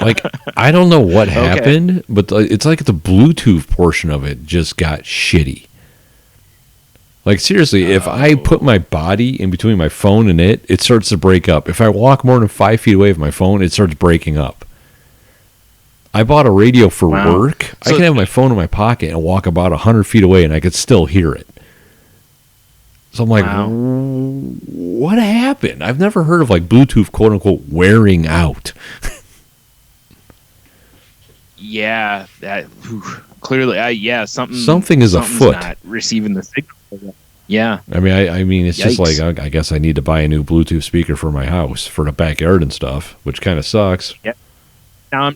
Like, I don't know what happened, but it's like the Bluetooth portion of it just got shitty. Like, seriously, if I put my body in between my phone and it starts to break up. If I walk more than 5 feet away from my phone, it starts breaking up. I bought a radio for work. I can have my phone in my pocket and walk about 100 feet away, and I could still hear it. So I'm like, what happened? I've never heard of, like, Bluetooth, quote-unquote, wearing out. Yeah, that clearly, something is afoot. Not receiving the signal. Yeah, I mean, it's just like I guess I need to buy a new Bluetooth speaker for my house for the backyard and stuff, which kind of sucks. Yeah. Now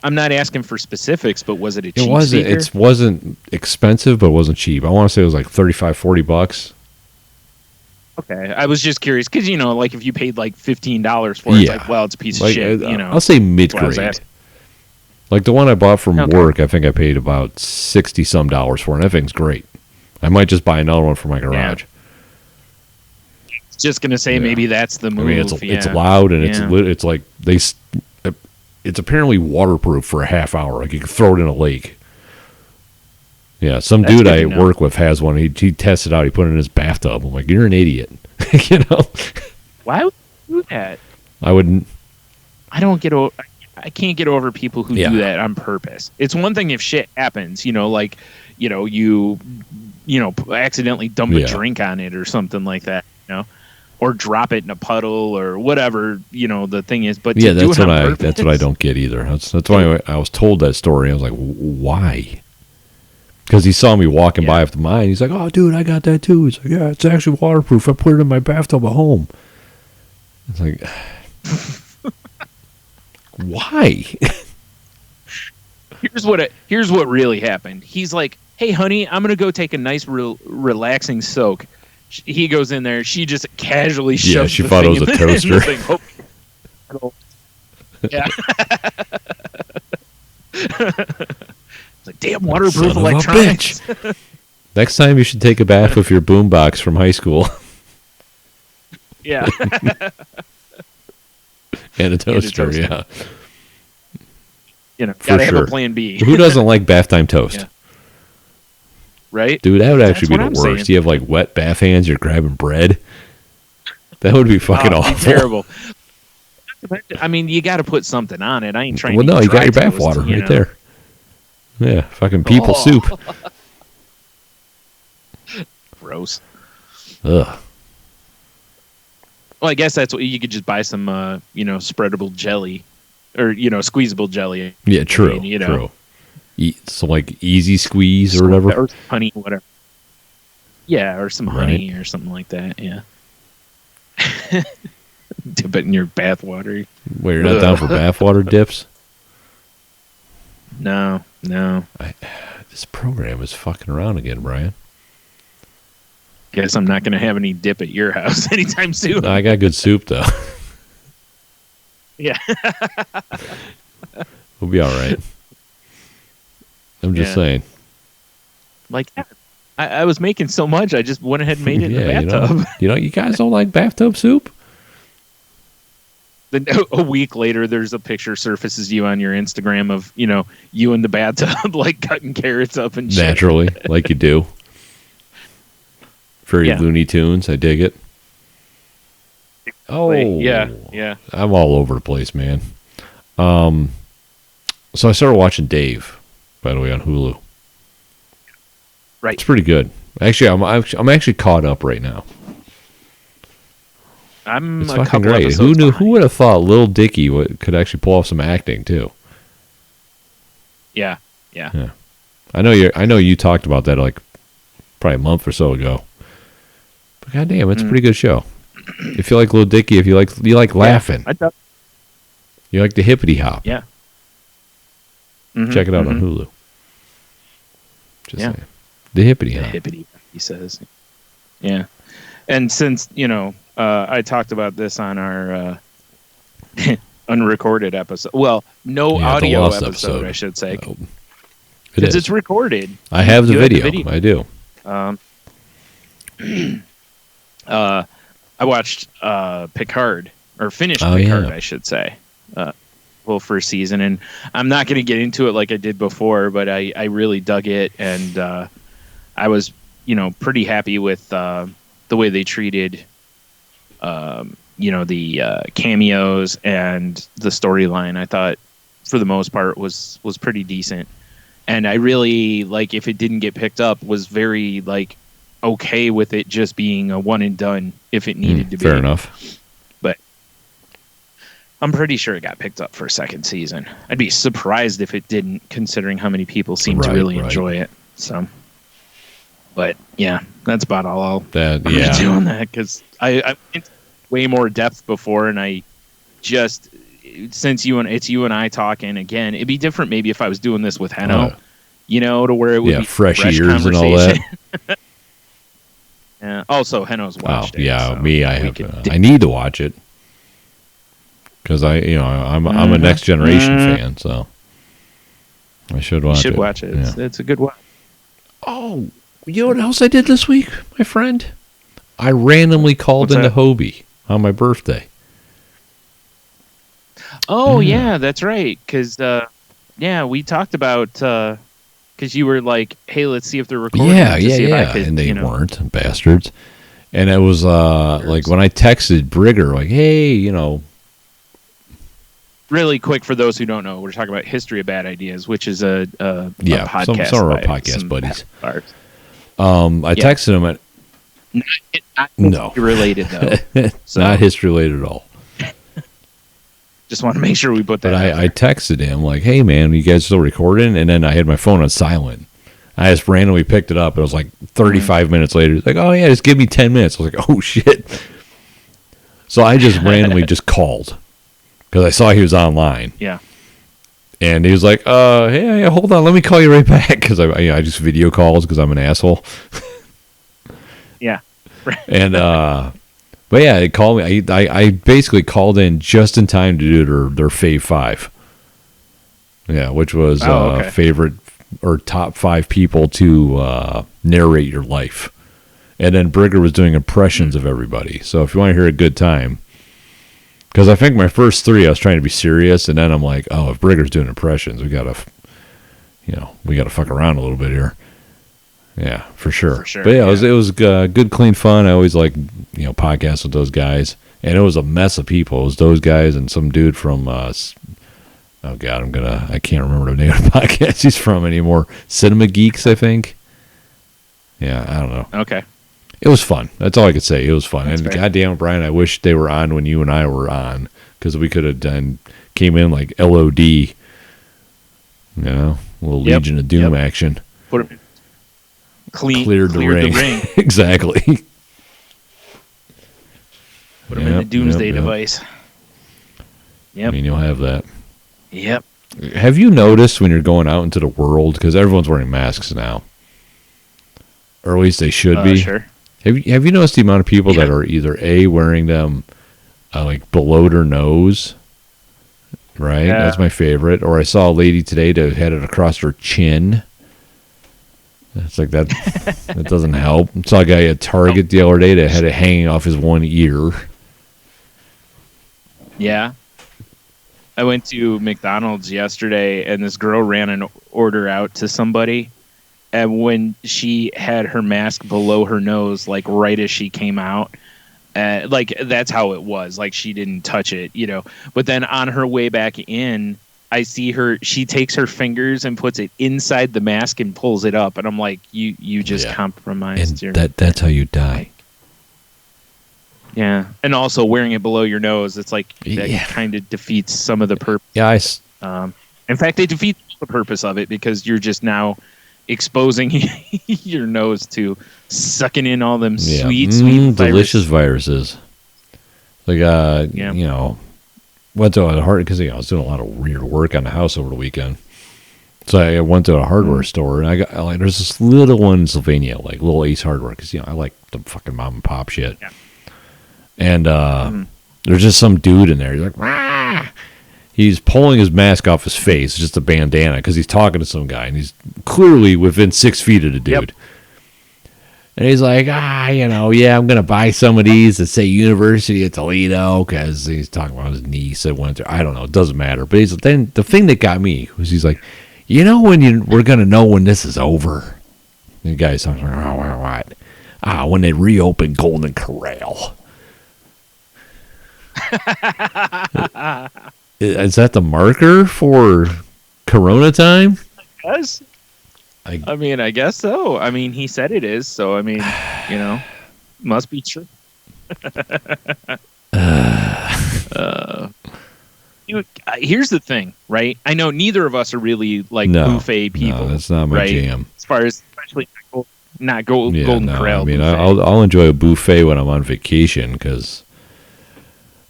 I'm not asking for specifics, but was it a cheap speaker? It wasn't expensive, but it wasn't cheap. I want to say it was like $35-$40. Okay, I was just curious because like if you paid like $15 for it, it's like, well, it's a piece of shit. I'll say mid-grade. Like the one I bought from work, I think I paid about $60-some for, and that thing's great. I might just buy another one for my garage. Yeah. Just gonna say maybe that's the move. I mean, it's loud and it's like it's apparently waterproof for a half hour. Like you can throw it in a lake. Yeah, some dude I work with has one. He tested it out. He put it in his bathtub. I'm like, you're an idiot. Why would you do that? I wouldn't. I can't get over people who do that on purpose. It's one thing if shit happens, you accidentally dump a drink on it or something like that, or drop it in a puddle or whatever, the thing is. But that's what I don't get either. That's why I was told that story. I was like, why? Because he saw me walking by after mine. He's like, "Oh, dude, I got that too." He's like, "Yeah, it's actually waterproof. I put it in my bathtub at home." It's like, why? Here's what really happened. He's like, "Hey, honey, I'm gonna go take a nice, relaxing soak." He goes in there. She just casually shoves. Yeah, she thought it was a toaster. Yeah. It's like, damn, waterproof electronics. Next time you should take a bath with your boombox from high school. Yeah. And a toaster, yeah. You know, gotta have a plan B. Who doesn't like bath time toast? Yeah. Right? Dude, that would actually be the worst. You have like wet bath hands, you're grabbing bread. That would be fucking awful. Terrible. I mean, you got to put something on it. I ain't trying to. Well, no, you got your bath water right there. Yeah, fucking people soup. Gross. Ugh. Well, I guess that's what you could just buy some, spreadable jelly, or squeezable jelly. Yeah, true. True. So like easy squeeze or whatever, or honey, whatever. Yeah, or some honey or something like that. Yeah. Dip it in your bath water. Wait, you're not down for bath water dips? No. This program is fucking around again, Brian. Guess I'm not going to have any dip at your house anytime soon. No, I got good soup, though. Yeah. We'll be all right. I'm just saying. Like, I was making so much, I just went ahead and made it in the bathtub. You guys don't like bathtub soup? Then a week later, there's a picture surfaces you on your Instagram of, you in the bathtub, like cutting carrots up and shit. Naturally, like you do. Very Looney Tunes. I dig it. Oh, yeah. I'm all over the place, man. So I started watching Dave, by the way, on Hulu. Right. It's pretty good. Actually, I'm actually caught up right now. It's fucking great. Who would have thought Lil Dicky could actually pull off some acting too? Yeah. I know you talked about that like probably a month or so ago. But goddamn, it's a pretty good show. If you like Lil Dicky, if you like laughing, you like the hippity hop. Yeah. Check it out on Hulu. Just saying. The hippity hop. The hippity, he says. Yeah. And since, I talked about this on our unrecorded episode. Well, audio episode, I should say. Because it's recorded. I have the video. I do. I watched Picard, or finished Picard, I should say. Full first season. And I'm not going to get into it like I did before, but I really dug it. And I was, pretty happy with the way they treated the cameos and the storyline. I thought for the most part was pretty decent, and I really, like, if it didn't get picked up, was very okay with it just being a one and done if it needed to be. Fair enough. But I'm pretty sure it got picked up for a second season. I'd be surprised if it didn't, considering how many people seem to really enjoy it. So, but yeah, that's about all I'm going to do on that, because I went way more depth before, and I just, since it's you and I talking again, it'd be different maybe if I was doing this with Heno, to where it would be fresh ears and all that. Yeah. Also, Heno's watched it. Yeah, so I need to watch it because I'm a Next Generation fan, so I should watch it. You should watch it. Yeah. It's a good one. Oh, you know what else I did this week, my friend? I randomly called into Hobie on my birthday. Oh, yeah, that's right. Because, we talked about, because you were like, hey, let's see if they're recording. Yeah. And they weren't, bastards. And it was like when I texted Brigger, like, hey, Really quick, for those who don't know, we're talking about History of Bad Ideas, which is a podcast. Some of our podcast buddies. I texted him. Not history related, though. So, not history related at all. Just want to make sure we put that. But I texted him like, "Hey man, you guys still recording?" And then I had my phone on silent. I just randomly picked it up. It was like 35 minutes later. He's like, oh, yeah, just give me 10 minutes. I was like, oh, shit. So I just randomly just called because I saw he was online. Yeah. And he was like, hey, hold on. Let me call you right back because I just video calls because I'm an asshole. Yeah. And, but yeah, they called me. I basically called in just in time to do their Fave 5. Yeah, which was favorite or top 5 people to narrate your life. And then Brigger was doing impressions of everybody. So if you want to hear a good time, because I think my first 3 I was trying to be serious, and then I'm like, oh, if Brigger's doing impressions, we gotta fuck around a little bit here. Yeah, for sure. But yeah, it was good, clean fun. I always like podcasts with those guys, and it was a mess of people. It was those guys and some dude from oh god, I can't remember the name of the podcast he's from anymore. Cinema Geeks, I think. Yeah, I don't know. Okay. It was fun. That's all I could say. It was fun. That's and fair. goddamn, Brian, I wish they were on when you and I were on, because we could have came in like LOD, a little Legion of Doom action. Put him Cleared the ring. Exactly. Put him in the Doomsday device. Yep. I mean, you'll have that. Yep. Have you noticed when you're going out into the world, because everyone's wearing masks now, or at least they should be? Sure. Have you noticed the amount of people that are either A, wearing them like below their nose, right? Yeah. That's my favorite. Or I saw a lady today that had it across her chin. It's like that. That doesn't help. I saw a guy at Target the other day that had it hanging off his one ear. Yeah. I went to McDonald's yesterday, and this girl ran an order out to somebody. And when she had her mask below her nose, like right as she came out, like that's how it was. Like she didn't touch it, But then on her way back in, I see her. She takes her fingers and puts it inside the mask and pulls it up. And I'm like, you just compromised. And that's how you die. Yeah, and also wearing it below your nose, it's like that kind of defeats some of the purpose. Yeah, in fact, it defeats the purpose of it because you're just now exposing your nose to sucking in all them sweet delicious viruses. Like went to a because I was doing a lot of weird work on the house over the weekend. So I went to a hardware store, and I got there's this little one in Sylvania, like little Ace Hardware, because I like the fucking mom and pop shit. Yeah. And there's just some dude in there. He's like, Wah! He's pulling his mask off his face, just a bandana, because he's talking to some guy, and he's clearly within 6 feet of the dude. Yep. And he's like, I'm going to buy some of these that say University of Toledo, because he's talking about his niece that went there. I don't know. It doesn't matter. But then the thing that got me was he's like, when we're going to know when this is over. And the guy's talking about, what? When they reopen Golden Corral. Is that the marker for Corona time? Yes. I mean, I guess so. I mean, he said it is, so I mean, must be true. Here's the thing, right? I know neither of us are really like buffet people. No, that's not my jam. As far as especially not Golden Corral. I mean, I'll enjoy a buffet when I'm on vacation because.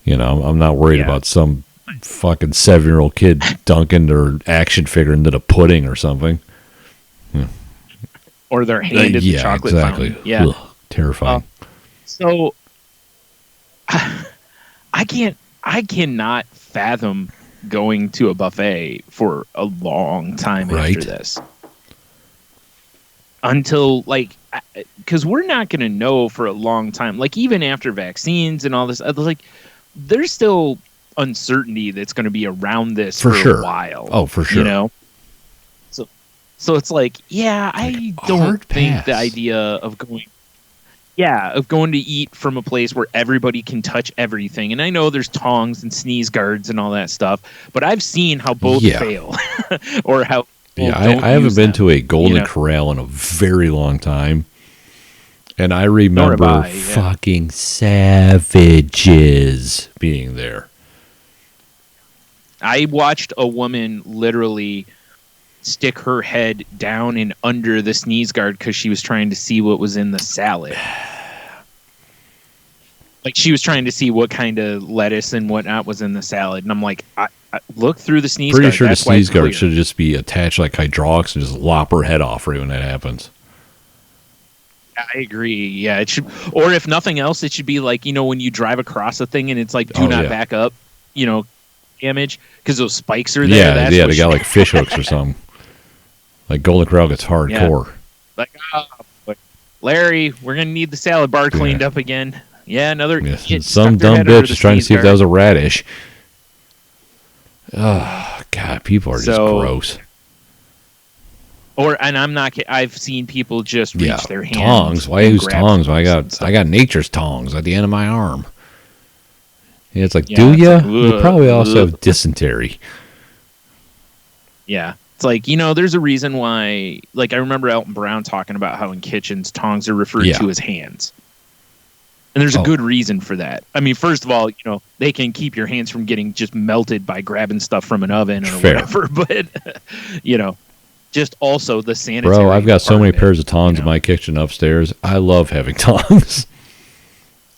I'm not worried about some fucking 7-year-old kid dunking their action figure into the pudding or something. Or their hand in the chocolate fountain. Yeah, ugh, terrifying. So I cannot fathom going to a buffet for a long time after this. Until because we're not going to know for a long time. Like even after vaccines and all this, there's still uncertainty that's going to be around this for a while. Oh, for sure. So it's like, I don't think the idea of going to eat from a place where everybody can touch everything. And I know there's tongs and sneeze guards and all that stuff, but I've seen how both fail or how. I haven't been to a Golden Corral in a very long time. And I remember fucking savages being there. I watched a woman literally stick her head down and under the sneeze guard because she was trying to see what was in the salad. Like, she was trying to see what kind of lettuce and whatnot was in the salad. And I'm like, I look through the sneeze guard. Pretty sure the sneeze guard should just be attached like hydraulics and just lop her head off right when that happens. I agree. Yeah, it should. Or if nothing else, it should be like, when you drive across a thing and it's like, do not back up, damage, because those spikes are there. Yeah, they got like fish hooks or something. Like Golden Corral gets hardcore. Yeah. Like, Larry, we're going to need the salad bar cleaned up again. Yeah, another. Yeah, some dumb bitch is trying to see if that was a radish. Oh, God, people are just gross. And I'm not. I've seen people just reach their hands. Tongs. Why use tongs? I got nature's tongs at the end of my arm. Yeah, it's like, do you? You probably also have dysentery. Yeah. It's like, there's a reason why, like, I remember Elton Brown talking about how in kitchens, tongs are referred to as hands. And there's a good reason for that. I mean, first of all, they can keep your hands from getting just melted by grabbing stuff from an oven or whatever. But, just also the sanitary. Bro, I've got so many pairs of tongs in my kitchen upstairs. I love having tongs.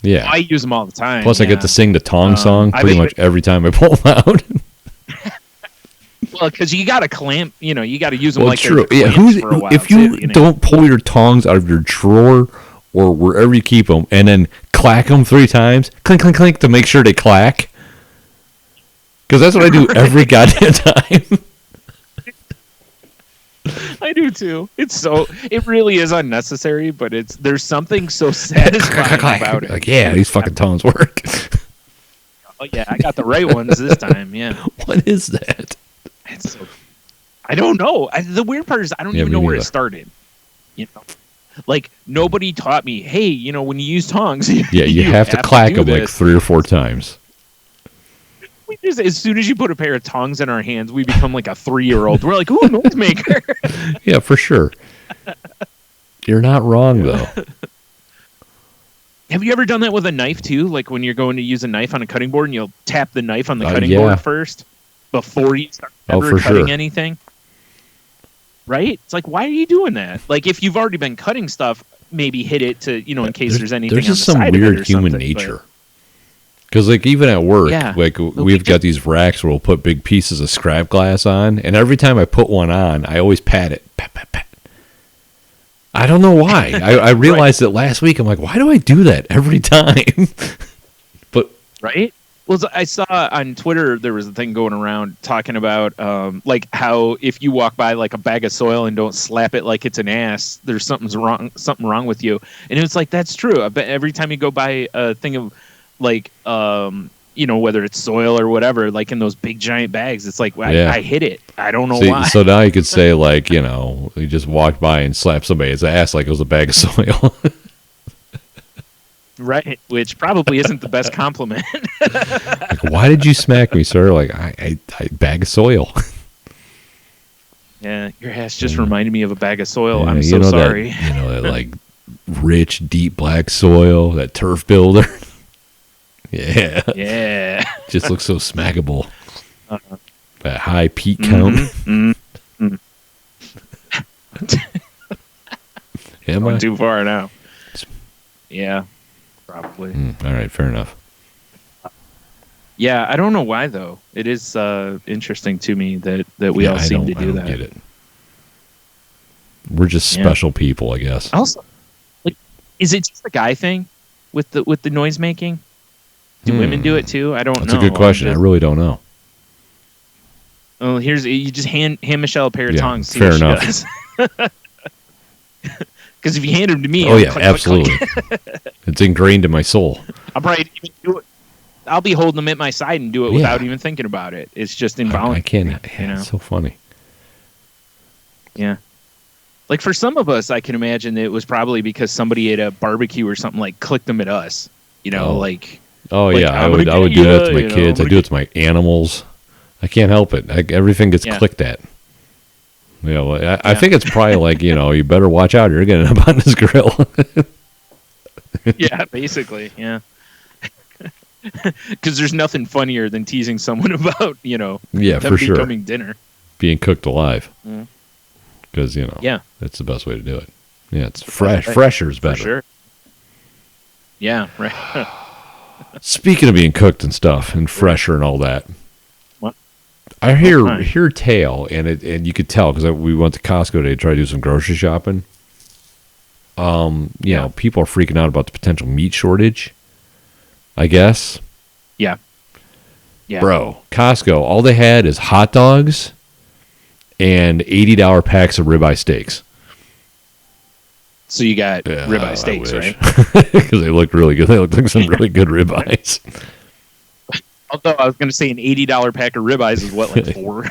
Yeah. I use them all the time. Plus, I get to sing the tong song pretty much every time I pull them out. Well, because you got to clamp, you got to use them like true. Yeah, if you don't pull your tongs out of your drawer or wherever you keep them and then clack them 3 times, clink, clink, clink, to make sure they clack. Because that's what I do every goddamn time. I do too. It really is unnecessary, but there's something so satisfying about it. Like, these fucking tongs work. Oh yeah, I got the right ones this time. Yeah. What is that? I don't know. The weird part is I don't even know where it started. Like, nobody taught me, hey, when you use tongs, you have to clack them like 3 or 4 times. As soon as you put a pair of tongs in our hands, we become like a 3-year-old. We're like, ooh, noisemaker. Yeah, for sure. You're not wrong, though. Have you ever done that with a knife, too? Like when you're going to use a knife on a cutting board and you'll tap the knife on the cutting board first before you start cutting anything? Right? It's like, why are you doing that? Like, if you've already been cutting stuff, maybe hit it to, in case there's anything There's on just the some side weird of it or human nature. Because, like, even at work, we've got these racks where we'll put big pieces of scrap glass on, and every time I put one on, I always pat it. Pat, pat, pat. I don't know why. I realized it last week. I'm like, why do I do that every time? But right? Well, I saw on Twitter there was a thing going around talking about like how if you walk by like a bag of soil and don't slap it like it's an ass, there's something wrong with you. And it's like, that's true. I bet every time you go by a thing of like whether it's soil or whatever, like in those big giant bags, it's like I hit it. I don't know why. So now you could say like, you just walked by and slapped somebody's ass like it was a bag of soil. Right, which probably isn't the best compliment. Like, why did you smack me, sir? Like, I bag of soil. Yeah, your ass just reminded me of a bag of soil. I'm so sorry. That like rich, deep black soil, that turf builder. Yeah. Just looks so smackable. That high peak count. Am I? Too far now. Yeah. Probably. All right, fair enough. Yeah, I don't know why though. It is interesting to me that we all seem to do that. Get it. We're just special people, I guess. Also, like, is it just a guy thing with the noise making? Do women do it too? I don't know. That's a good question. I really don't know. Well, you just hand Michelle a pair of tongs. See fair what enough. She does. Because if you hand them to me, absolutely. It's ingrained in my soul. I'll probably even do it. I'll be holding them at my side and do it without even thinking about it. It's just involuntary. I can't. It's so funny. Yeah. Like for some of us, I can imagine it was probably because somebody at a barbecue or something like clicked them at us. Like. Oh like, yeah, I would do that to my kids. I do it to my animals. I can't help it. Everything gets clicked at. I think it's probably like, you better watch out. You're going to end up on this grill. Yeah, basically, yeah. Because there's nothing funnier than teasing someone about, them for sure. becoming dinner. Being cooked alive. because Yeah. that's the best way to do it. Yeah, it's fresh. Fresher's better. For sure. Yeah, right. Speaking of being cooked and stuff, and fresher and all that, What? I hear tale, and you could tell because we went to Costco today to try to do some grocery shopping. You know, people are freaking out about the potential meat shortage, I guess. Yeah. Yeah. Bro, Costco, all they had is hot dogs and $80 packs of ribeye steaks. So you got ribeye steaks, right? Because they looked really good. They looked like some really good ribeyes. Although I was going to say an $80 pack of ribeyes is what, like 4?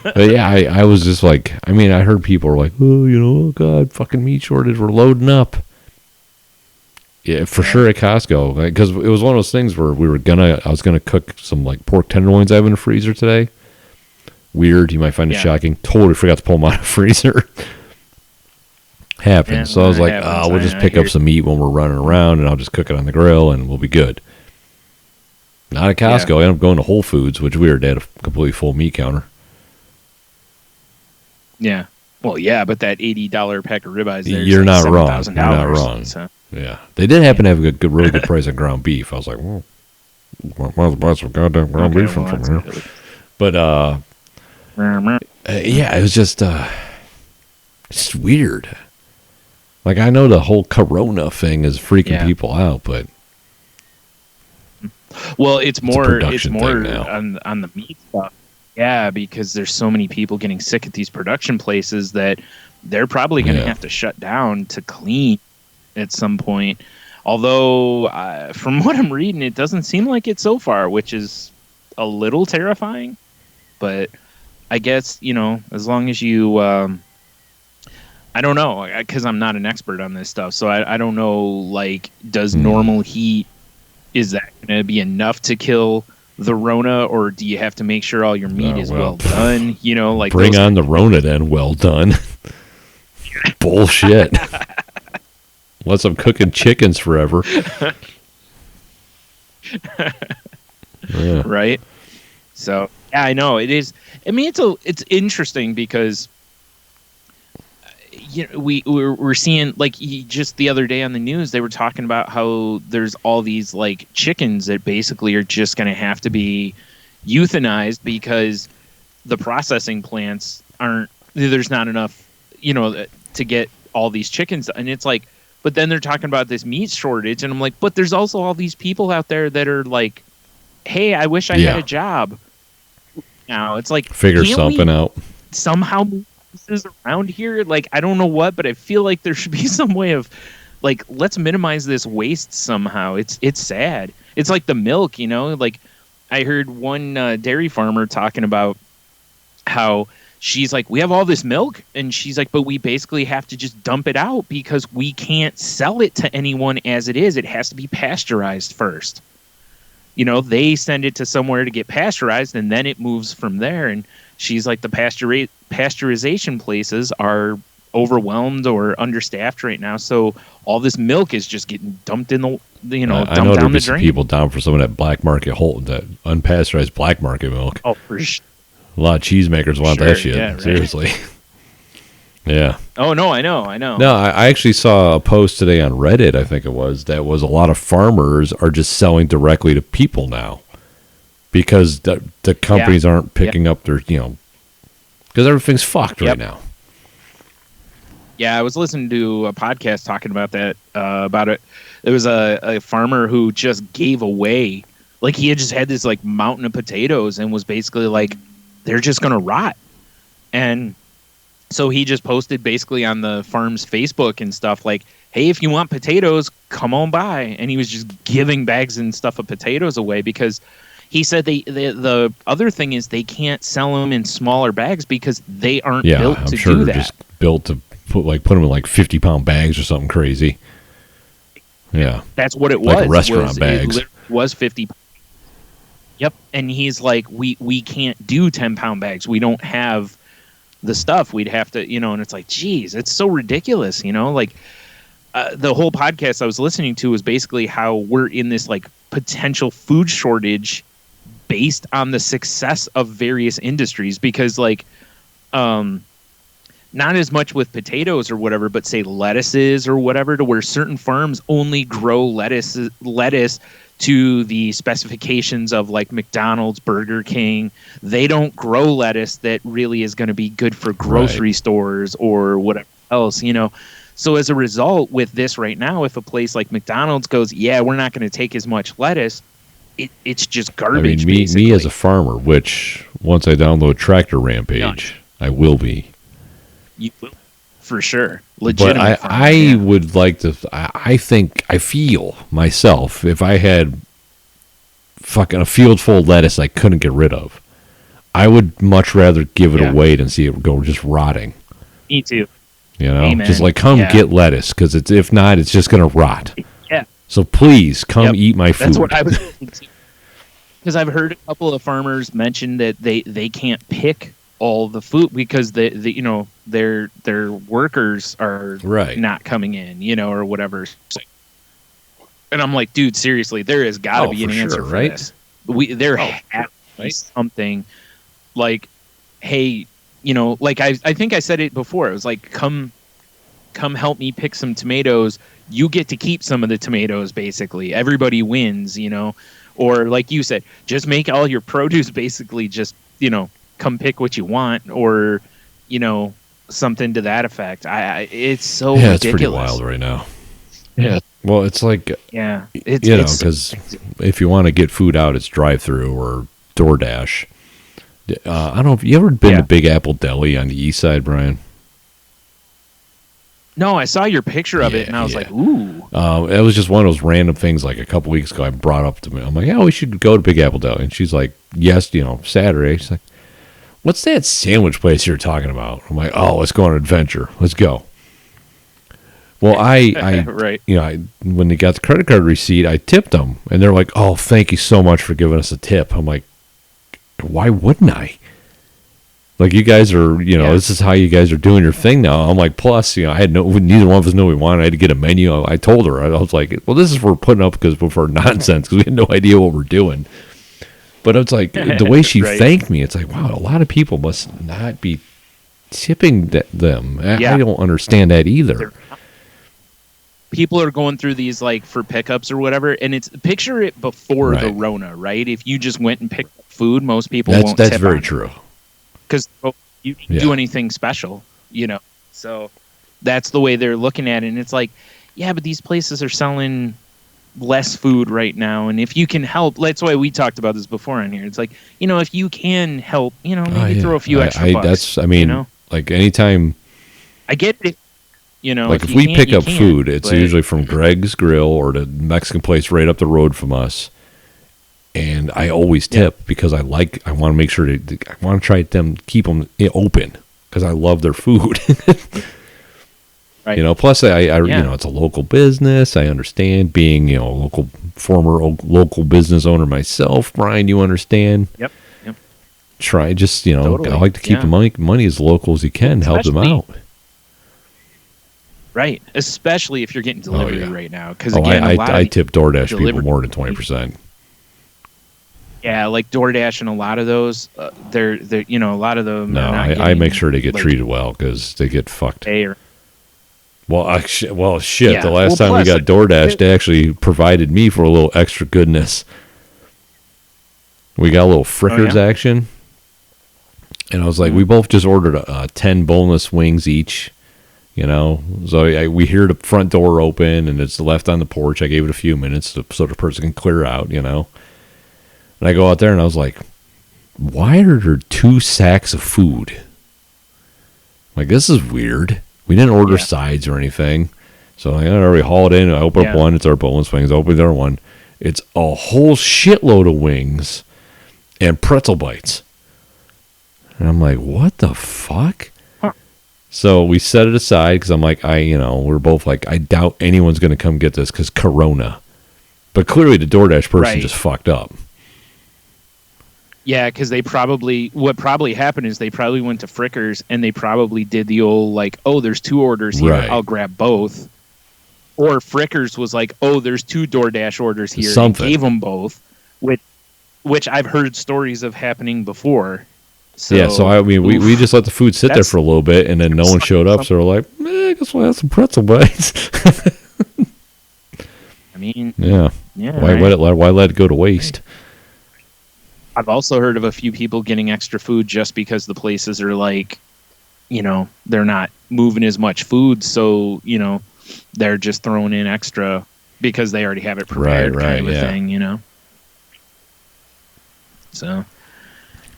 But yeah, I was just like, I mean, I heard people were like, oh God, fucking meat shortage, we're loading up. Yeah, for sure at Costco, because it was one of those things where I was gonna cook some like pork tenderloins I have in the freezer today. Weird, you might find it shocking. Totally forgot to pull them out of the freezer. Happened. So I was like, we'll just pick up some meat when we're running around, and I'll just cook it on the grill, and we'll be good. Not at Costco. I ended up going to Whole Foods, which weird. They had a completely full meat counter. Yeah. Well, yeah, but that $80 pack of ribeyes there. You're not wrong. $7,000, You're not wrong. So. Yeah, they did happen to have a really good price on ground beef. I was like, well, might as well buy some goddamn ground beef from here. But yeah, it was just weird. Like, I know the whole Corona thing is freaking people out, but it's more on now. on the meat stuff. Yeah, because there's so many people getting sick at these production places that they're probably going to have to shut down to clean at some point. Although, from what I'm reading, it doesn't seem like it so far, which is a little terrifying. But I guess, as long as you... I don't know, because I'm not an expert on this stuff. So I don't know, like, does normal heat, is that going to be enough to kill the Rona, or do you have to make sure all your meat is well done? Like bring on the Rona then, well done. Bullshit. Unless I'm cooking chickens forever. Right? So, yeah, I know. It is. I mean, it's interesting because we're seeing, like, just the other day on the news, they were talking about how there's all these, like, chickens that basically are just going to have to be euthanized because the processing plants there's not enough, to get all these chickens. And it's like, but then they're talking about this meat shortage, and I'm like, but there's also all these people out there that are like, hey, I wish I had a job. Now it's like, figure something out. Somehow is around here, like, I don't know what, but I feel like there should be some way of, like, let's minimize this waste somehow. It's sad. It's like the milk, like I heard one dairy farmer talking about how she's like, we have all this milk, and she's like, but we basically have to just dump it out because we can't sell it to anyone as it is. It has to be pasteurized first. They send it to somewhere to get pasteurized, and then it moves from there. And she's like, the pasteurization places are overwhelmed or understaffed right now, so all this milk is just getting dumped in the dumped I know down the some drain. people down for some of that black market that unpasteurized black market milk. Oh, for sure. A lot of cheesemakers want that shit. Yeah, right. Seriously. Yeah. Oh no, I know. No, I actually saw a post today on Reddit, I think it was, that was a lot of farmers are just selling directly to people now because the companies aren't picking up their, because everything's fucked right now. Yeah, I was listening to a podcast talking about that, about it. There was a farmer who just gave away, like, he had just had this, like, mountain of potatoes and was basically like, they're just going to rot. And so he just posted basically on the farm's Facebook and stuff like, hey, if you want potatoes, come on by. And he was just giving bags and stuff of potatoes away because he said the other thing is they can't sell them in smaller bags because they aren't built to do that. Just built to put them in like 50-pound bags or something crazy. Yeah. That's what it was. Like restaurant bags. It was 50. Yep. And he's like, we can't do 10-pound bags. We don't have the stuff. We'd have to, and it's like, geez, it's so ridiculous, like the whole podcast I was listening to was basically how we're in this, like, potential food shortage based on the success of various industries because, like, not as much with potatoes or whatever, but say lettuces or whatever, to where certain farms only grow lettuce to the specifications of like McDonald's, Burger King. They don't grow lettuce that really is going to be good for grocery stores or whatever else, you know. So as a result, with this right now, if a place like McDonald's goes, yeah, we're not going to take as much lettuce, it's just garbage. I mean, me as a farmer, which once I download Tractor Rampage, I will be. You will, for sure. Legitimate. But I would like to. I feel myself, if I had fucking a field full of lettuce I couldn't get rid of, I would much rather give it away than see it go just rotting. Me too. You know, Amen. just like come get lettuce, because if not, it's just gonna rot. Yeah. So please come eat my food. That's what I was thinking too. Because I've heard a couple of farmers mention that they can't pick all the food because the you know their workers are not coming in, you know, or whatever. And I'm like, dude, seriously, there has got to be an answer for this. There has to be something like, hey, you know, like I think I said it before. It was like, come help me pick some tomatoes. You get to keep some of the tomatoes. Basically, everybody wins, you know. Or like you said, just make all your produce basically just, you know, come pick what you want, or, you know, something to that effect. It's so ridiculous. It's pretty wild right now. Yeah. Well, it's like, it's, you know, because if you want to get food out, it's drive-through or DoorDash. I don't know if you ever been to Big Apple Deli on the east side, Brian. No, I saw your picture of it, and I was like, ooh. It was just one of those random things like a couple weeks ago I brought up to me. I'm like, oh, we should go to Big Apple Deli. And she's like, yes, you know, Saturday. She's like, what's that sandwich place you're talking about? I'm like, oh, let's go on an adventure. Let's go. Well, I right. You know, when they got the credit card receipt, I tipped them. And they're like, oh, thank you so much for giving us a tip. I'm like, why wouldn't I? Like, you guys are, you know, this is how you guys are doing your thing now. I'm like, plus, you know, neither one of us knew what we wanted. I had to get a menu. I told her, I was like, well, this is for putting up for nonsense, because we had no idea what we're doing. But it's like, the way she thanked me, it's like, wow, a lot of people must not be tipping them. I don't understand that either. People are going through these, like, for pickups or whatever, and it's, picture it before the Rona, right? If you just went and picked up food, most people won't tip. That's very true. Because you didn't do anything special, you know. So that's the way they're looking at it. And it's like, yeah, but these places are selling less food right now. And if you can help, that's why we talked about this before on here. It's like, you know, if you can help, you know, maybe throw a few extra bucks. I mean, you know? Like anytime. I get it. You know, like if we pick up food, it's usually from Greg's Grill or the Mexican place right up the road from us. And I always tip because I want to make sure I want to try them, keep them open because I love their food. Right. You know, plus I you know, it's a local business. I understand being, you know, former local business owner myself. Brian, you understand? Yep. Try just, you know, I like to keep the money as local as you can, help them out. Right, especially if you're getting delivery right now. Because again, I tip DoorDash people more than 20%. Yeah, like DoorDash and a lot of those, they're you know, a lot of them. No, I make sure they get treated well because they get fucked. Well, shit. Yeah. The last time we got DoorDash, they actually provided me for a little extra goodness. We got a little Frickers action, and I was like, we both just ordered 10 boneless wings each. You know, so we hear the front door open, and it's left on the porch. I gave it a few minutes so the person can clear out. You know. And I go out there and I was like, why are there 2 sacks of food? Like, this is weird. We didn't order sides or anything. So I already hauled in. I open up one. It's our boneless wings. I open the other one. It's a whole shitload of wings and pretzel bites. And I'm like, what the fuck? Huh. So we set it aside because I'm like, we're both like, I doubt anyone's going to come get this because Corona. But clearly the DoorDash person just fucked up. Yeah, because what probably happened is they probably went to Frickers and they probably did the old like, oh, there's 2 orders here, I'll grab both. Or Frickers was like, oh, there's 2 DoorDash orders here, and gave them both, which I've heard stories of happening before. So, so I mean, we just let the food sit there for a little bit, and then no one showed up, so we're like, I guess we'll have some pretzel bites. I mean, yeah. Why let it go to waste? I've also heard of a few people getting extra food just because the places are like, they're not moving as much food, so they're just throwing in extra because they already have it prepared, kind of a thing, So,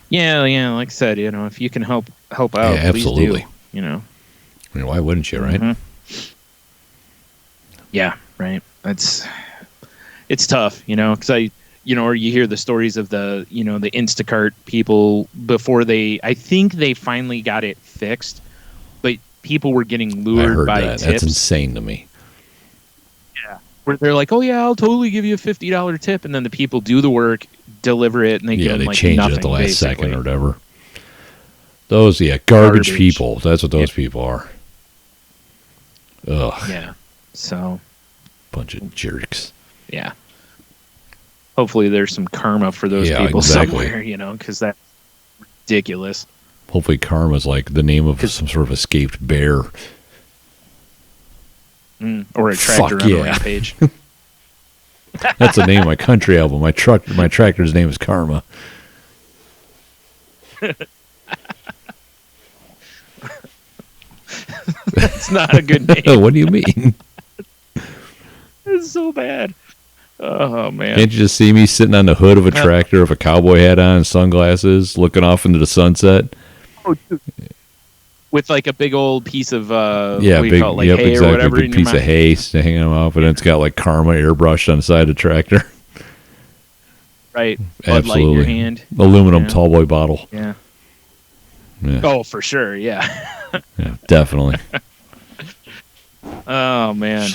yeah, like I said, if you can help out, absolutely. Please do, I mean, why wouldn't you, right? Mm-hmm. Yeah, right. It's tough, because or you hear the stories of the Instacart people before I think they finally got it fixed, but people were getting lured by tips. That's insane to me. Yeah. Where they're like, oh yeah, I'll totally give you a $50 tip. And then the people do the work, deliver it, and they give them like change nothing, it at the last basically. second or whatever. Those, garbage people. That's what those people are. Ugh. Yeah. So. Bunch of jerks. Yeah. Hopefully there's some karma for those people somewhere, because that's ridiculous. Hopefully karma's like the name of some sort of escaped bear. Or a tractor on a rampage. That's the name of my country album. My tractor's name is Karma. That's not a good name. What do you mean? It's so bad. Oh, man. Can't you just see me sitting on the hood of a tractor with a cowboy hat on and sunglasses, looking off into the sunset? Oh, dude. With like a big old piece of hay or whatever. A big piece of hay hanging off, and it's got like Karma airbrushed on the side of the tractor. Right. Absolutely. Bud Light in your hand. Aluminum tallboy bottle. Yeah. Oh, for sure. Yeah. Yeah, definitely. Oh, man.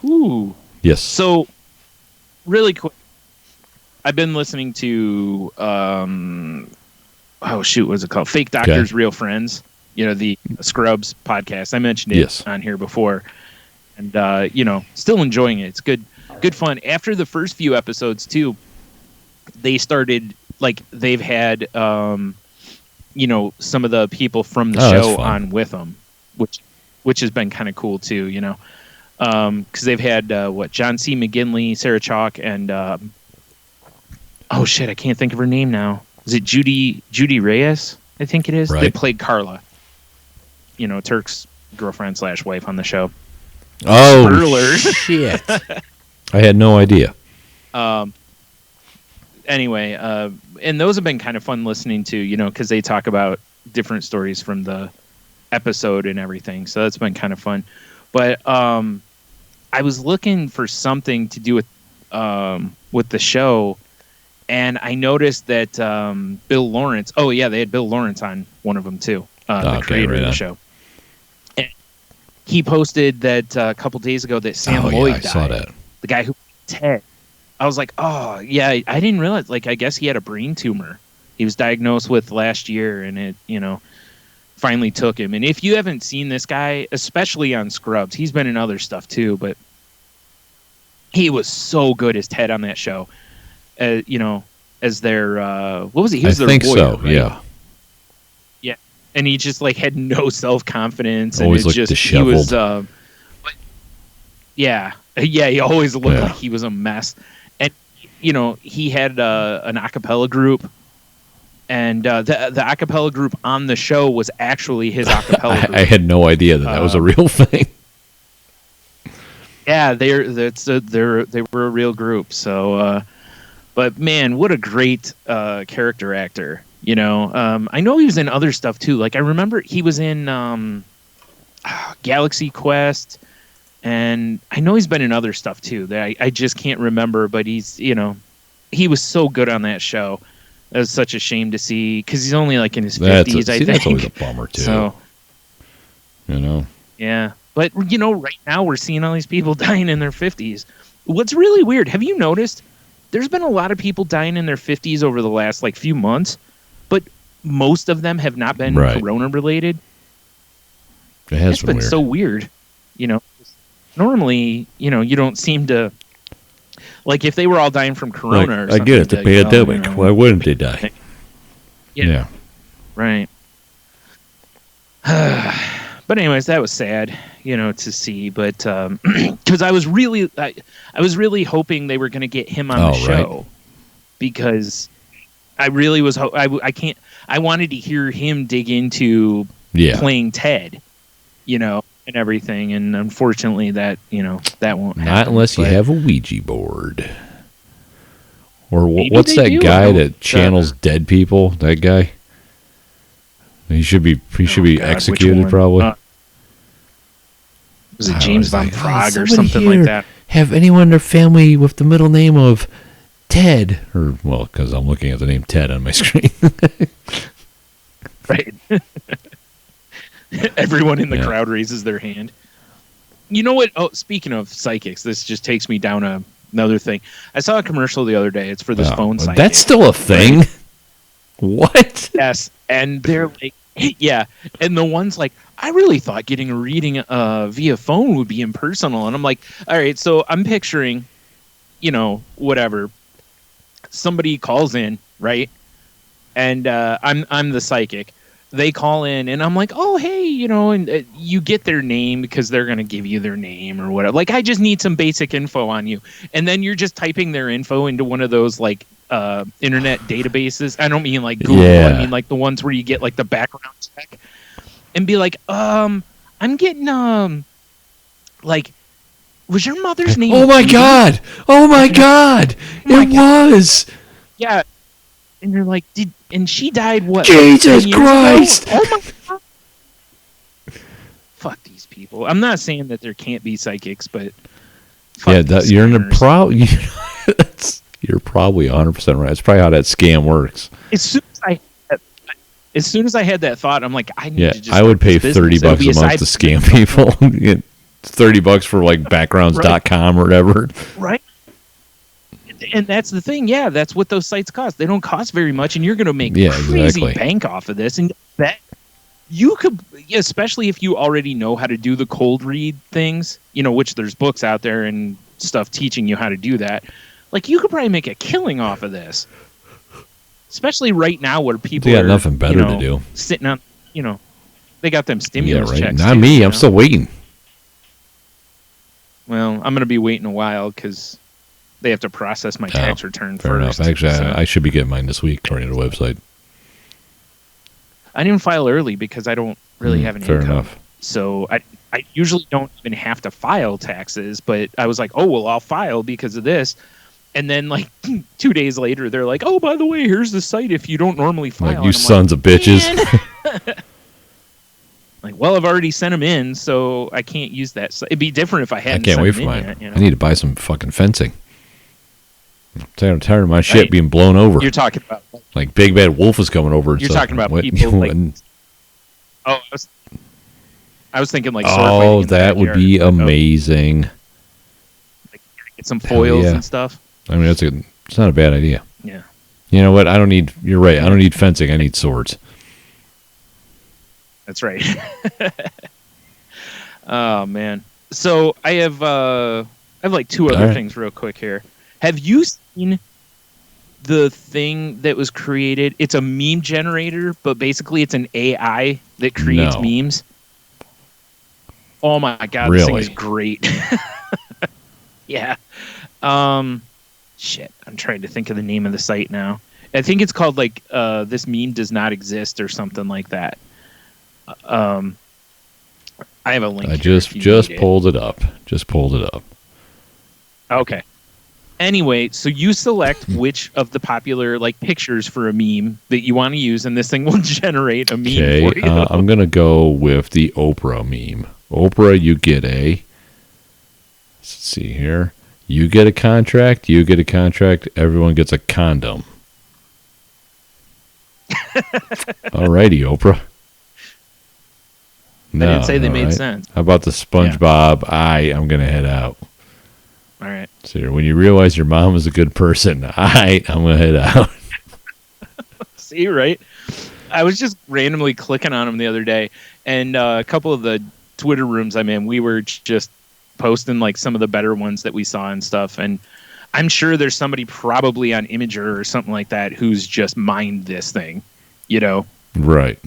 Ooh. Yes. So, really quick, I've been listening to, what's it called? Fake Doctors, Real Friends. The Scrubs podcast. I mentioned it on here before. And, still enjoying it. It's good fun. After the first few episodes, too, they started, they've had, some of the people from the show on with them, which has been kind of cool, too, because they've had John C. McGinley, Sarah Chalk, and I can't think of her name now. Is it Judy Reyes? I think it is. Right. They played Carla, Turk's girlfriend / wife on the show. Oh, spoiler. Shit! I had no idea. Anyway, and those have been kind of fun listening to, because they talk about different stories from the episode and everything. So that's been kind of fun. But I was looking for something to do with the show, and I noticed that Bill Lawrence. Oh yeah, they had Bill Lawrence on one of them too, the creator of the show. And he posted that a couple days ago that Sam Lloyd died. I saw that. The guy who Ted. I was like, oh yeah, I didn't realize. I guess he had a brain tumor. He was diagnosed with last year, and it finally took him. And if you haven't seen this guy, especially on Scrubs, he's been in other stuff too, but he was so good as Ted on that show. As their what was he? He was their lawyer, right? Yeah. Yeah. And he just had no self-confidence, always and looked just disheveled. He was he always looked like he was a mess. And he had an a cappella group. And the a cappella group on the show was actually his a cappella group. I had no idea that was a real thing. Yeah, they were a real group. So, but man, what a great character actor. I know he was in other stuff too. I remember he was in Galaxy Quest, and I know he's been in other stuff too that I just can't remember. But he's he was so good on that show. It was such a shame to see, because he's only in his 50s, I think. That's always a bummer, too. So, Yeah. But, right now we're seeing all these people dying in their 50s. What's really weird, have you noticed there's been a lot of people dying in their 50s over the last, few months, but most of them have not been corona-related? It has been so weird. Normally, you don't seem to... if they were all dying from corona or something. I get it, the pandemic. Why wouldn't they die? Yeah. Right. But anyways, that was sad, to see. But because I was really hoping they were going to get him on the show, right. Because I really was. I wanted to hear him dig into playing Ted, and everything. And unfortunately, that that won't happen. Not unless you have a Ouija board. Or what's that guy that channels dead people? That guy. He should be executed probably. Was it James Von Prague or something like that? Have anyone in their family with the middle name of Ted? Or because I'm looking at the name Ted on my screen. Right. Everyone in the crowd raises their hand. You know what? Oh, speaking of psychics, this just takes me down another thing. I saw a commercial the other day. It's for this phone psychic. That's still a thing? Right? What? Yes, and they're like, yeah, and the one's like, I really thought getting a reading via phone would be impersonal, and I'm like, all right, so I'm picturing, whatever, somebody calls in, right, and I'm the psychic. They call in, and I'm like, oh, hey, and you get their name because they're going to give you their name or whatever. Like, I just need some basic info on you. And then you're just typing their info into one of those, like, internet databases. I don't mean, like, Google. Yeah. I mean, like, the ones where you get, like, the background check. And be like, I'm getting, like, was your mother's name? Oh, my God. Oh, my God. It was. Yeah. And you're like, and she died what? Jesus Christ! Oh my God. Fuck these people. I'm not saying that there can't be psychics, but you're in the you're probably 100% right. That's probably how that scam works. As soon as I had that thought, I'm like, I need to just. I would pay $30 a month to scam people. Get $30 for like backgrounds.com or whatever. Right. And that's the thing, that's what those sites cost. They don't cost very much, and you're going to make crazy bank off of this. And that you could, especially if you already know how to do the cold read things, which there's books out there and stuff teaching you how to do that. Like, you could probably make a killing off of this, especially right now where people got nothing better to do. Sitting on, they got them stimulus checks. Not me. I'm still waiting. Well, I'm going to be waiting a while because they have to process my tax return fair first. Enough. Actually, I should be getting mine this week, according to the website. I didn't file early because I don't really have an fair income. Enough. So I usually don't even have to file taxes, but I was like, oh, well, I'll file because of this. And then, like, 2 days later, they're like, oh, by the way, here's the site if you don't normally file. Like, you sons of bitches. Like, well, I've already sent them in, so I can't use that. So it'd be different if I hadn't. I can't wait for mine. I need to buy some fucking fencing. I'm tired of my shit being blown over. You're talking about like Big Bad Wolf is coming over. You're talking about people like. Oh, I was thinking like. Oh, that would be amazing. Like, get some foils and stuff. I mean, it's not a bad idea. Yeah. You know what? You're right. I don't need fencing. I need swords. That's right. Oh man. So I have like two other things real quick here. Have you seen the thing that was created? It's a meme generator, but basically it's an AI that creates memes. Oh my God, really? This thing is great. Yeah. Shit, I'm trying to think of the name of the site now. I think it's called like this meme does not exist or something like that. I have a link. I just pulled it up. Just pulled it up. Okay. Anyway, so you select which of the popular like pictures for a meme that you want to use, and this thing will generate a meme for you. I'm gonna go with the Oprah meme. Oprah, you get let's see here. You get a contract. You get a contract. Everyone gets a condom. Alrighty, Oprah. No, I didn't say they made sense. How about the SpongeBob? Yeah. I'm gonna head out. All right. So when you realize your mom is a good person, I'm gonna head out. See, right? I was just randomly clicking on them the other day, and a couple of the Twitter rooms I'm in, we were just posting like some of the better ones that we saw and stuff. And I'm sure there's somebody probably on Imager or something like that who's just mined this thing, Right.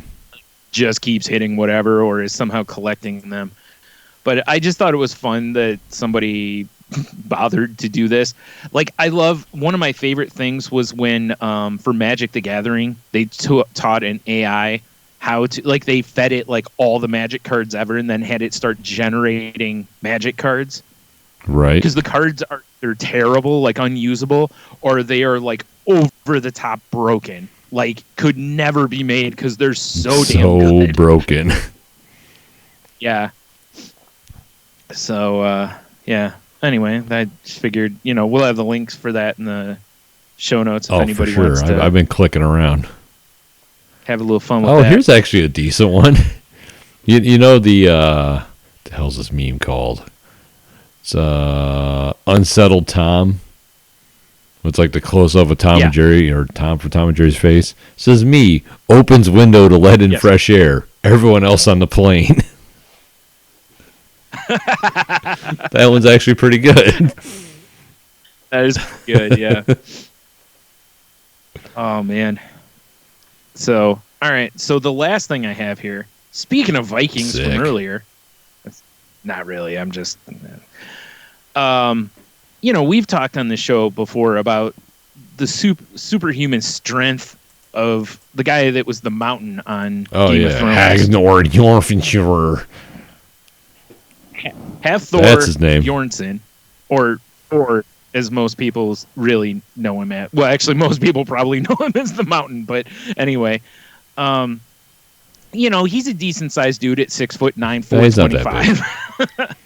just keeps hitting whatever or is somehow collecting them. But I just thought it was fun that somebody bothered to do this. Like, I love, one of my favorite things was when for Magic the Gathering, they taught an AI how to, like, they fed it like all the Magic cards ever and then had it start generating Magic cards. Right. Because the cards they're terrible, like unusable, or they are like over the top broken, like could never be made because they're so damn good. Broken. Yeah. So yeah. Anyway, I just figured, we'll have the links for that in the show notes if anybody for sure. wants to. I've been clicking around. Have a little fun with that. Oh, here's actually a decent one. You know the hell's this meme called? It's Unsettled Tom. It's like the close up of Tom and Jerry, or Tom from Tom and Jerry's face. It says me, opens window to let in fresh air. Everyone else on the plane. That one's actually pretty good. That is good, yeah. Oh, man. So, all right. So the last thing I have here, speaking of Vikings from earlier, not really. I'm just, we've talked on the show before about the superhuman strength of the guy that was the Mountain on Game of Thrones. Hagnord Jorfinshire. Have Thor That's his name. Bjornsson, or as most people really know him at. Well, actually, most people probably know him as the Mountain. But anyway, he's a decent sized dude at 6'9", 425.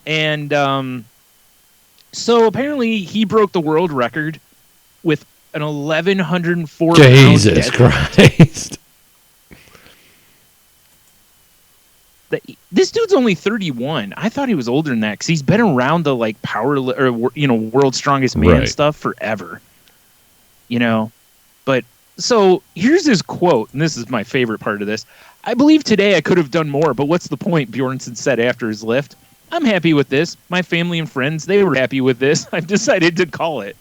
And so apparently he broke the world record with an 1,104 Jesus Christ. This dude's only 31. I thought he was older than that because he's been around the like world's strongest man stuff forever. But so here's his quote, and this is my favorite part of this. I believe today I could have done more, but what's the point? Bjornsson said after his lift. I'm happy with this. My family and friends, they were happy with this. I've decided to call it.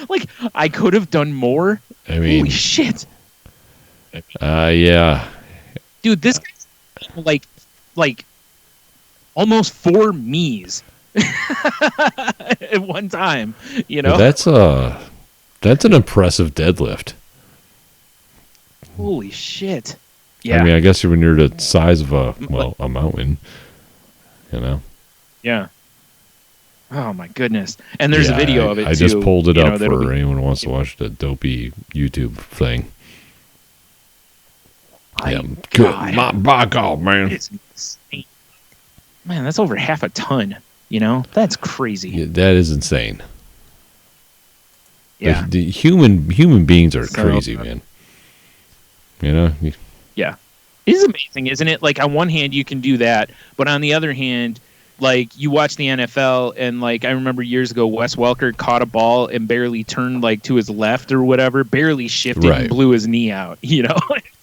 Like, I could have done more. I mean, holy shit. Yeah. Dude, this guy's like almost 4 me's at one time, That's an impressive deadlift. Holy shit. Yeah. I mean, I guess when you're the size of a mountain, Yeah. Oh my goodness. And there's a video of it too. I just pulled it up for anyone who wants to watch the dopey YouTube thing. Good. My God, man. It's insane. Man, that's over half a ton. That's crazy. Yeah, that is insane. Yeah. The human beings are crazy, man. Yeah. It is amazing, isn't it? Like, on one hand, you can do that, but on the other hand, like, you watch the NFL, and, like, I remember years ago, Wes Welker caught a ball and barely turned, like, to his left or whatever, barely shifted and blew his knee out,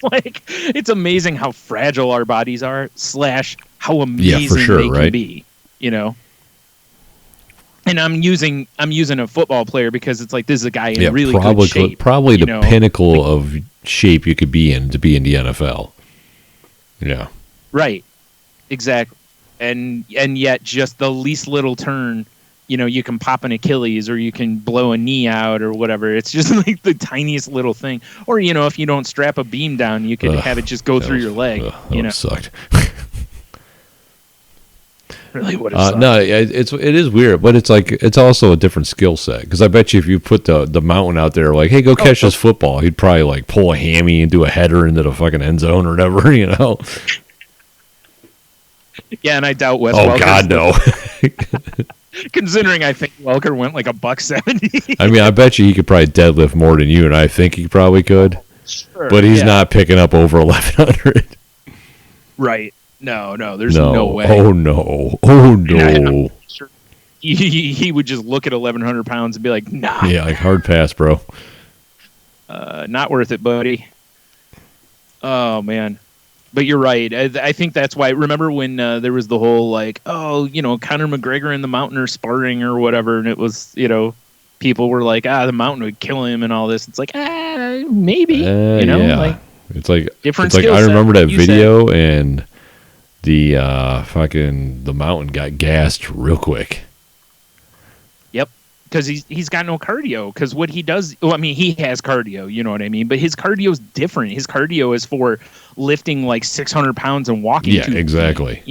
Like, it's amazing how fragile our bodies are, / how amazing they can be, And I'm using a football player because it's like, this is a guy in really good shape. Probably the pinnacle of shape you could be in to be in the NFL. Yeah. Right. Exactly. And yet just the least little turn, you can pop an Achilles or you can blow a knee out or whatever. It's just like the tiniest little thing. Or, if you don't strap a beam down, you could have it just go through your leg. That sucked. Really would have sucked. No, it is weird, but it's like, it's also a different skill set. Because I bet you if you put the Mountain out there, like, hey, go catch this football, he'd probably like pull a hammy and do a header into the fucking end zone or whatever, Yeah, and I doubt Wes. Oh God, no. Considering I think Welker went like $170. I mean, I bet you he could probably deadlift more than you, and I think he probably could. Sure, but he's not picking up over 1,100. Right. No, there's no way. Oh, no. Sure. He would just look at 1,100 pounds and be like, nah. Yeah, like, hard pass, bro. Not worth it, buddy. Oh, man. But you're right. I think that's why. Remember when there was the whole, like, Conor McGregor and the Mountain are sparring or whatever, and it was, people were like, the mountain would kill him and all this. It's like, maybe, yeah. like it's like different. It's like I remember that video and the the mountain got gassed real quick. Yep, because he's got no cardio. Because what he does, well, I mean, he has cardio, you know what I mean. But his cardio is different. His cardio is for lifting like 600 pounds and walking. Yeah, exactly.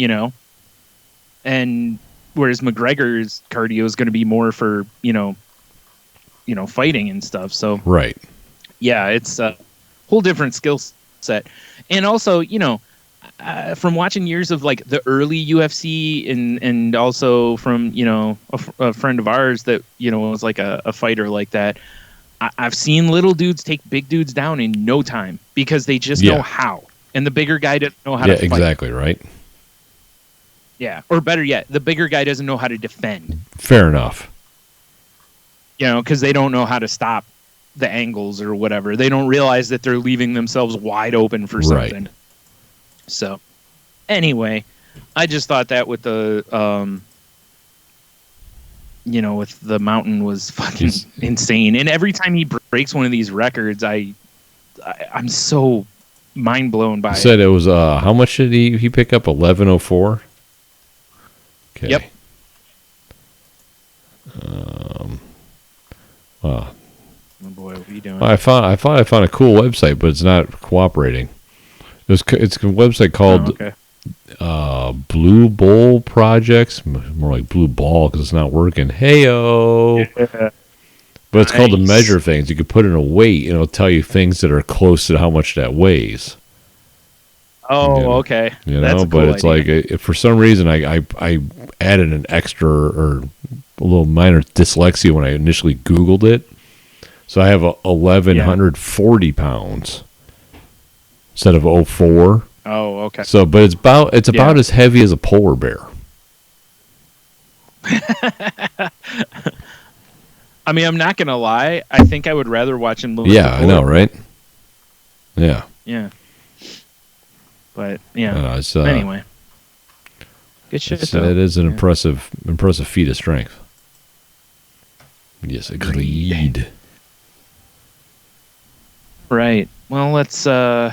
And whereas McGregor's cardio is going to be more for fighting and stuff. So right. Yeah, it's a whole different skill set. And also, from watching years of like the early UFC and also from, a friend of ours that, was like a fighter like that, I've seen little dudes take big dudes down in no time because they just know how. And the bigger guy doesn't know how to fight. Yeah, exactly, right? Yeah, or better yet, the bigger guy doesn't know how to defend. Fair enough. Because they don't know how to stop the angles or whatever. They don't realize that they're leaving themselves wide open for something. Right. So, anyway, I just thought that with the, with the mountain was fucking insane. And every time he breaks one of these records, I'm so mind blown by it. Said it was, how much did he pick up? 1104? Okay. Yep. Wow. Oh boy, what are you doing? I thought I found a cool website, but it's not cooperating. It's a website called Blue Bowl Projects, more like Blue Ball because it's not working. Heyo. Yeah. But it's called to measure things. You can put in a weight, and it'll tell you things that are close to how much that weighs. Oh, okay. That's a cool but it's idea. Like if for some reason I added an extra or a little minor dyslexia when I initially Googled it. So I have 1,140 pounds instead of 04. Oh, okay. So, but it's about as heavy as a polar bear. I mean, I'm not gonna lie. I think I would rather watch him. I know, right? Yeah. Yeah. But yeah. Anyway, good shit. It is an impressive feat of strength. Yes, agreed. Right. Well, let's I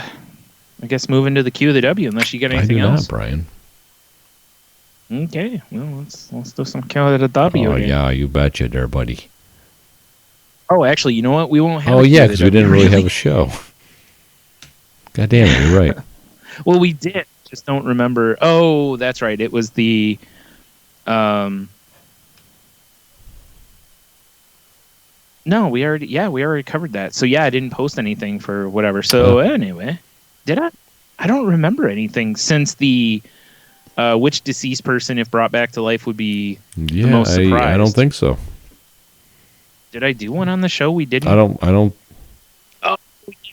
guess move into the QoftheW unless you got anything else. Not, Brian. Okay. Well, let's do some QoftheW. Oh yeah, you betcha, there, buddy. Oh, actually, you know what? We won't have. Oh yeah, because we didn't really have a show. God damn it, you're right. Well, we did. Just don't remember. Oh, that's right. It was the. No, we already covered that. So yeah, I didn't post anything for whatever. So anyway, did I? I don't remember anything since the which deceased person, if brought back to life, would be the most surprised. I don't think so. Did I do one on the show? We didn't. I don't. Oh,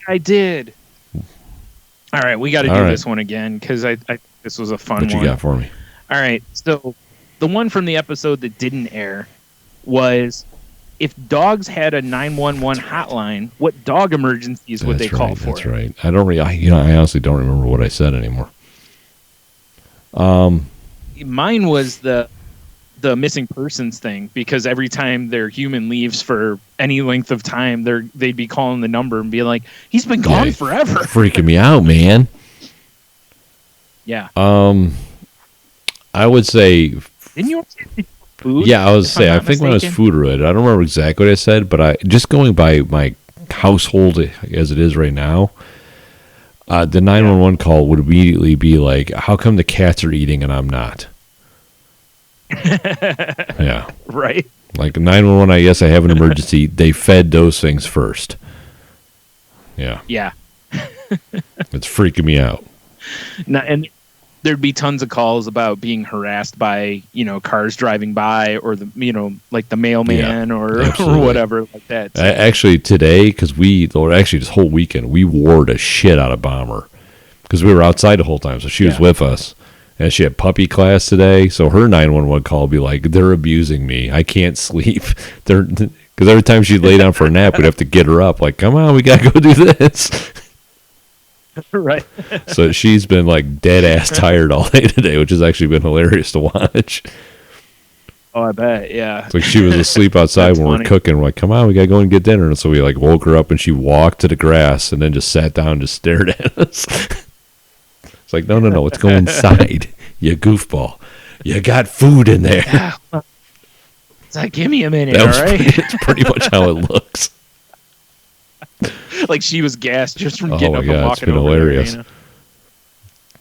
I did. All right, we got to do this one again because I this was a fun one. What you got for me? All right, so the one from the episode that didn't air was if dogs had a 911 hotline, what dog emergencies would they call for? That's right. I don't. I honestly don't remember what I said anymore. Mine was the missing persons thing because every time their human leaves for any length of time, they'd be calling the number and be like, "He's been gone forever." Freaking me out, man. Yeah. I would say. Didn't you say food? Yeah, I I think when I was food related, I don't remember exactly what I said, but just going by my household as it is right now, the 911 call would immediately be like, "How come the cats are eating and I'm not?" Yeah. Right. Like 911, I have an emergency. They fed those things first. Yeah. Yeah. It's freaking me out. And there'd be tons of calls about being harassed by, cars driving by or like the mailman or whatever like that. So. Actually today, because this whole weekend, we wore the shit out of Bomber because we were outside the whole time. So she was with us. And she had puppy class today, so her 911 call would be like, "They're abusing me. I can't sleep." Because every time she'd lay down for a nap, we'd have to get her up. Like, come on, we gotta go do this. Right. So she's been like dead ass tired all day today, which has actually been hilarious to watch. Oh, I bet. Yeah. It's like she was asleep outside when we're cooking. We're like, come on, we got to go and get dinner. And so we like woke her up and she walked to the grass and then just sat down and just stared at us. It's like, no, let's go inside. You goofball. You got food in there. Yeah. It's like, give me a minute, all right? It's pretty much how it looks. Like she was gassed just from getting up and walking it's been over hilarious. there,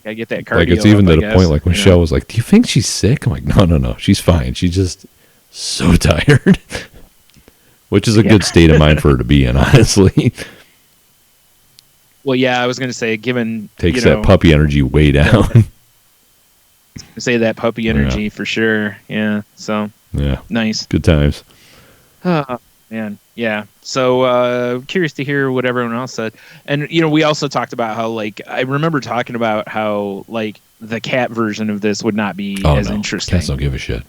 Gotta get that cardio. Like it's even up, to the point like when Shell was like, do you think she's sick? I'm like, no, she's fine. She's just so tired. Which is a good state of mind for her to be in, honestly. Well, yeah, I was going to say, given... Takes that puppy energy way down. Say that puppy energy for sure. Yeah, so... Yeah. Nice. Good times. Oh, man. Yeah. So, curious to hear what everyone else said. And, we also talked about how, like, I remember talking about how, like, the cat version of this would not be as interesting. Cats don't give a shit.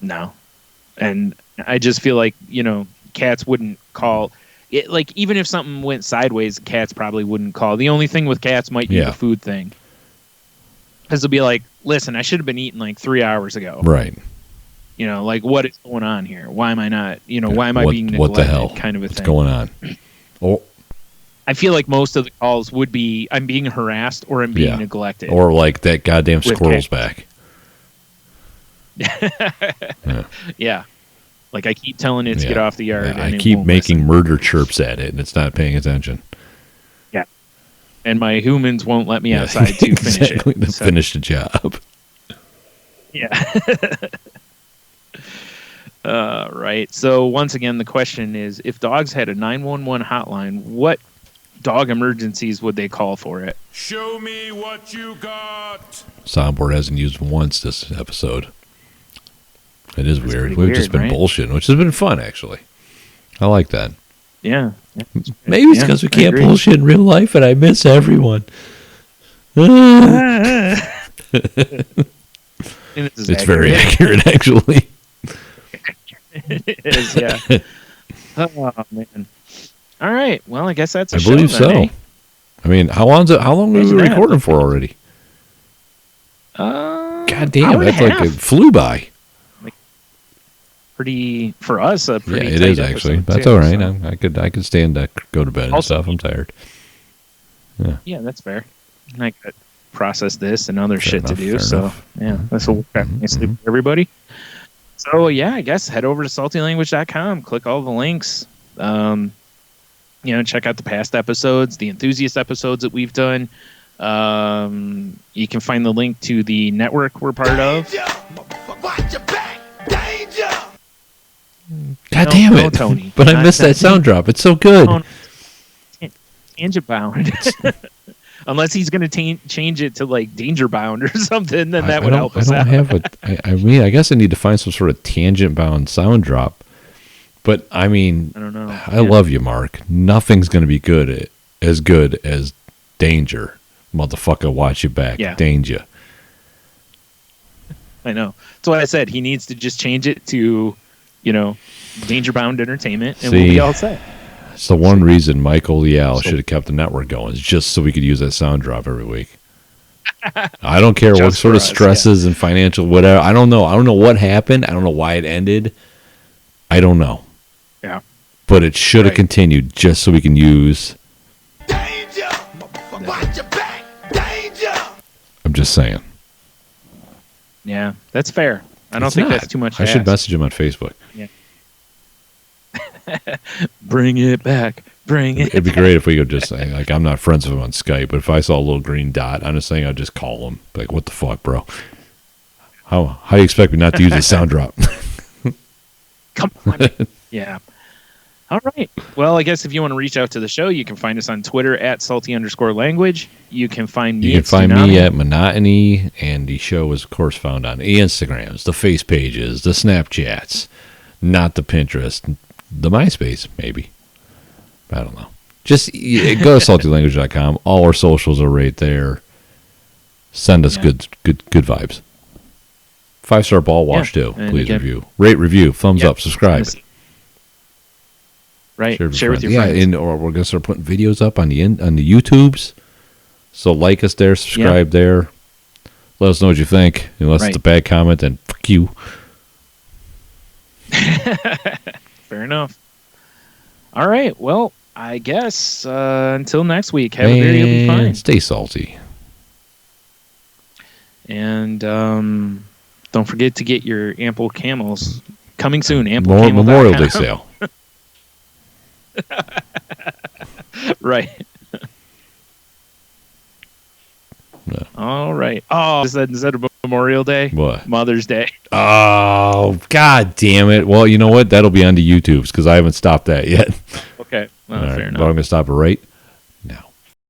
No. And I just feel like, cats wouldn't call... It, like, even if something went sideways, cats probably wouldn't call. The only thing with cats might be the food thing. Because they'll be like, listen, I should have been eating like 3 hours ago. Right. Like, what is going on here? Why am I not, why am I being neglected? What the hell? Kind of a What's thing. going on? Oh. I feel like most of the calls would be, I'm being harassed or I'm being neglected. Or like that goddamn squirrel's back. Yeah. Like I keep telling it to get off the yard. Yeah, and I keep making murder chirps at it and it's not paying attention. Yeah. And my humans won't let me outside to finish it. To finish the job. Yeah. Right. So once again, the question is, if dogs had a 911 hotline, what dog emergencies would they call for it? Show me what you got. Soundboard hasn't used once this episode. It is weird. We've weird, just been right? bullshitting, which has been fun, actually. I like that. Yeah. Maybe it's because we can't bullshit in real life and I miss everyone. It's very accurate, actually. It is, yeah. Oh, man. All right. Well, I guess that's a show. I believe so. Eh? I mean, how long is it recording for already? God damn, that's like it flew by. Pretty for us. A pretty it tight is actually. episode, That's too, all right. so. I could stand to go to bed and stuff. I'm tired. Yeah, that's fair. And I could process this and other shit to do. Fair So enough. yeah, this will work out nicely for everybody. So yeah, I guess head over to saltylanguage.com. Click all the links. Check out the past episodes, the enthusiast episodes that we've done. You can find the link to the network we're part of. Watch your back. Danger. God damn it. Tony. But I missed that sound drop. It's so good. Tangent bound. Unless he's going to change it to like danger bound or something, then that would help us out. I guess I need to find some sort of tangent bound sound drop. But I mean, I don't know. I love you, Mark. Nothing's going to be good as danger. Motherfucker, watch your back. Yeah. Danger. I know. That's why I said he needs to just change it to, danger bound entertainment, and we'll be all set. It's the one reason Michael Lial should have kept the network going, is just so we could use that sound drop every week. I don't care what sort of stresses and financial whatever. I don't know. I don't know what happened. I don't know why it ended. I don't know. Yeah. But it should have continued just so we can use. Danger. Watch your back. Danger. I'm just saying. Yeah, that's fair. I don't think that's too much to I should ask. message him on Facebook. Yeah. Bring it back. Bring it. It'd be great if we could just say, like, I'm not friends with him on Skype, but if I saw a little green dot on his thing, I'd just call him. Be like, what the fuck, bro? How you expect me not to use a sound drop? Come on. Yeah. All right. Well, I guess if you want to reach out to the show, you can find us on Twitter at @salty_language. You can find me. You can find me at Monotony, and the show is, of course, found on the Instagrams, the face pages, the Snapchats, not the Pinterest, the MySpace, maybe. I don't know. Just go to saltylanguage.com. All our socials are right there. Send us good vibes. 5-star ball wash too. Please review, rate, review, thumbs up, subscribe. Right, share with your friends. friends. Or we're gonna start putting videos up on the YouTubes. So like us there, subscribe there. Let us know what you think. Unless it's a bad comment, then fuck you. Fair enough. All right. Well, I guess until next week, have a beer, you'll be fine. Stay salty. And don't forget to get your Ample Camels coming soon. Memorial Day sale. Right. No. All right. Oh, instead of Memorial Day? What? Mother's Day. Oh, God damn it. Well, you know what? That'll be on the YouTubes because I haven't stopped that yet. Okay. Well, All fair right, enough. but I'm going to stop it right